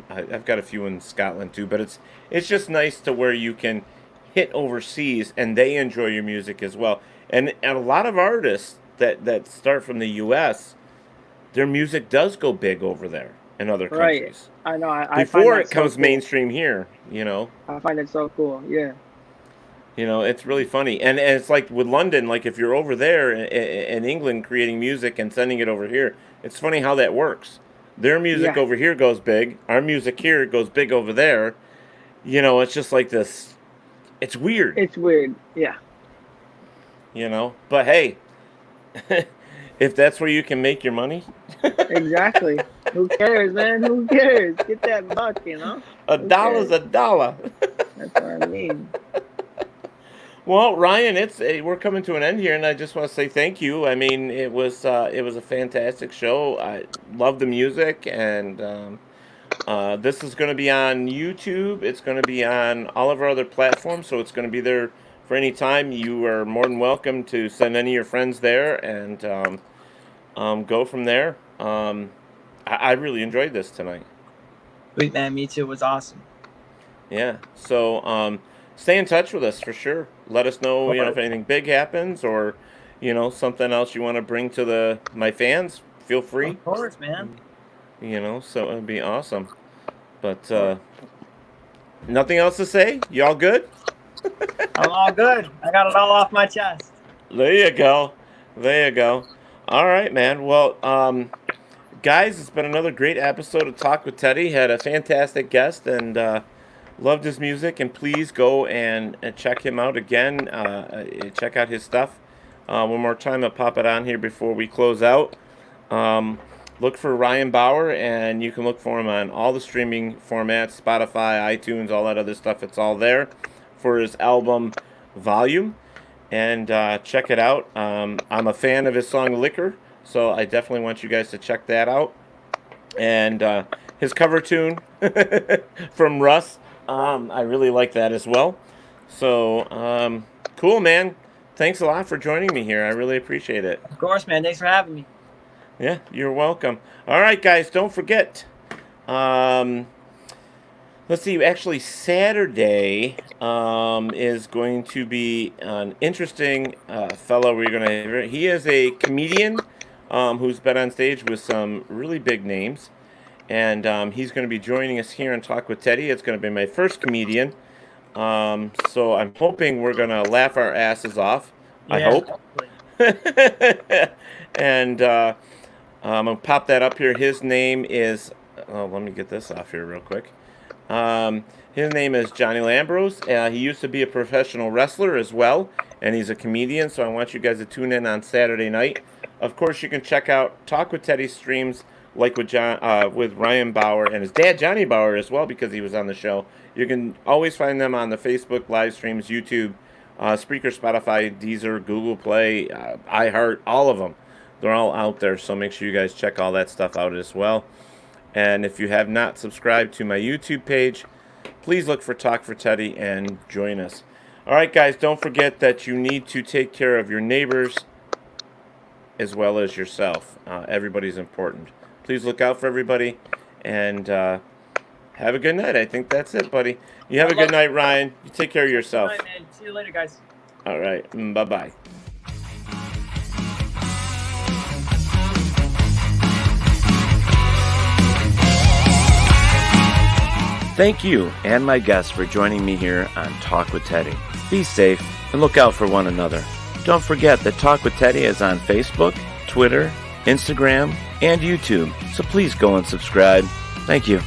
S2: I've got a few in Scotland too. But it's just nice to where you can hit overseas and they enjoy your music as well. And a lot of artists that start from the U.S. their music does go big over there in other
S3: Right.
S2: countries
S3: I know. I find
S2: before
S3: that
S2: it
S3: so
S2: comes
S3: cool.
S2: mainstream here.
S3: I find it so cool. Yeah.
S2: It's really funny, and it's like with London. Like if you're over there in England creating music and sending it over here, it's funny how that works. Their music
S3: Yeah.
S2: over here goes big. Our music here goes big over there. It's just like this. It's weird.
S3: It's weird. Yeah.
S2: But hey, if that's where you can make your money,
S3: Exactly. Who cares, man? Who cares? Get that buck, you know?
S2: a
S3: Who
S2: dollar's
S3: cares?
S2: a dollar.
S3: That's what I mean.
S2: Well, Ryan, we're coming to an end here, and I just want to say thank you. I mean, it was a fantastic show. I love the music, and this is going to be on YouTube. It's going to be on all of our other platforms, so it's going to be there for any time. You are more than welcome to send any of your friends there and go from there. I really enjoyed this tonight.
S1: Sweet, man. Me too. It was awesome.
S2: Yeah. So stay in touch with us for sure. Let us know, if anything big happens or, something else you want to bring to my fans. Feel free.
S1: Of course, man.
S2: So it'd be awesome. But nothing else to say? You all good?
S1: I'm all good. I got it all off my chest.
S2: There you go. All right, man. Well, guys, it's been another great episode of Talk with Teddy. Had a fantastic guest and loved his music. And please go and check him out again. Check out his stuff. One more time, I'll pop it on here before we close out. Look for Ryan Bauer, and you can look for him on all the streaming formats, Spotify, iTunes, all that other stuff. It's all there for his album Volume. And check it out. I'm a fan of his song Liquor, so I definitely want you guys to check that out. And his cover tune from Russ, I really like that as well. So, cool, man. Thanks a lot for joining me here. I really appreciate it.
S1: Of course, man. Thanks for having me.
S2: Yeah, you're welcome. All right, guys, don't forget. Let's see, actually, Saturday is going to be an interesting fellow we're going to hear. He is a comedian who's been on stage with some really big names. And he's going to be joining us here on Talk with Teddy. It's going to be my first comedian. So I'm hoping we're going to laugh our asses off. Yeah, I hope. And I'm going to pop that up here. His name is... Oh, let me get this off here real quick. His name is Johnny Lambrose. He used to be a professional wrestler as well, and he's a comedian, so I want you guys to tune in on Saturday night. Of course, you can check out Talk with Teddy streams like with Ryan Bauer and his dad, Johnny Bauer, as well, because he was on the show. You can always find them on the Facebook live streams, YouTube, Spreaker, Spotify, Deezer, Google Play, iHeart, all of them. They're all out there, so make sure you guys check all that stuff out as well. And if you have not subscribed to my YouTube page, please look for Talk for Teddy and join us. All right, guys, don't forget that you need to take care of your neighbors as well as yourself. Everybody's important. Please look out for everybody, and have a good night. I think that's it, buddy. You have a good night, Ryan. You take care of yourself.
S1: Good night, man. See you later, guys.
S2: All right. Bye-bye. Thank you and my guests for joining me here on Talk with Teddy. Be safe and look out for one another. Don't forget that Talk with Teddy is on Facebook, Twitter, Instagram, and YouTube, so please go and subscribe. Thank you.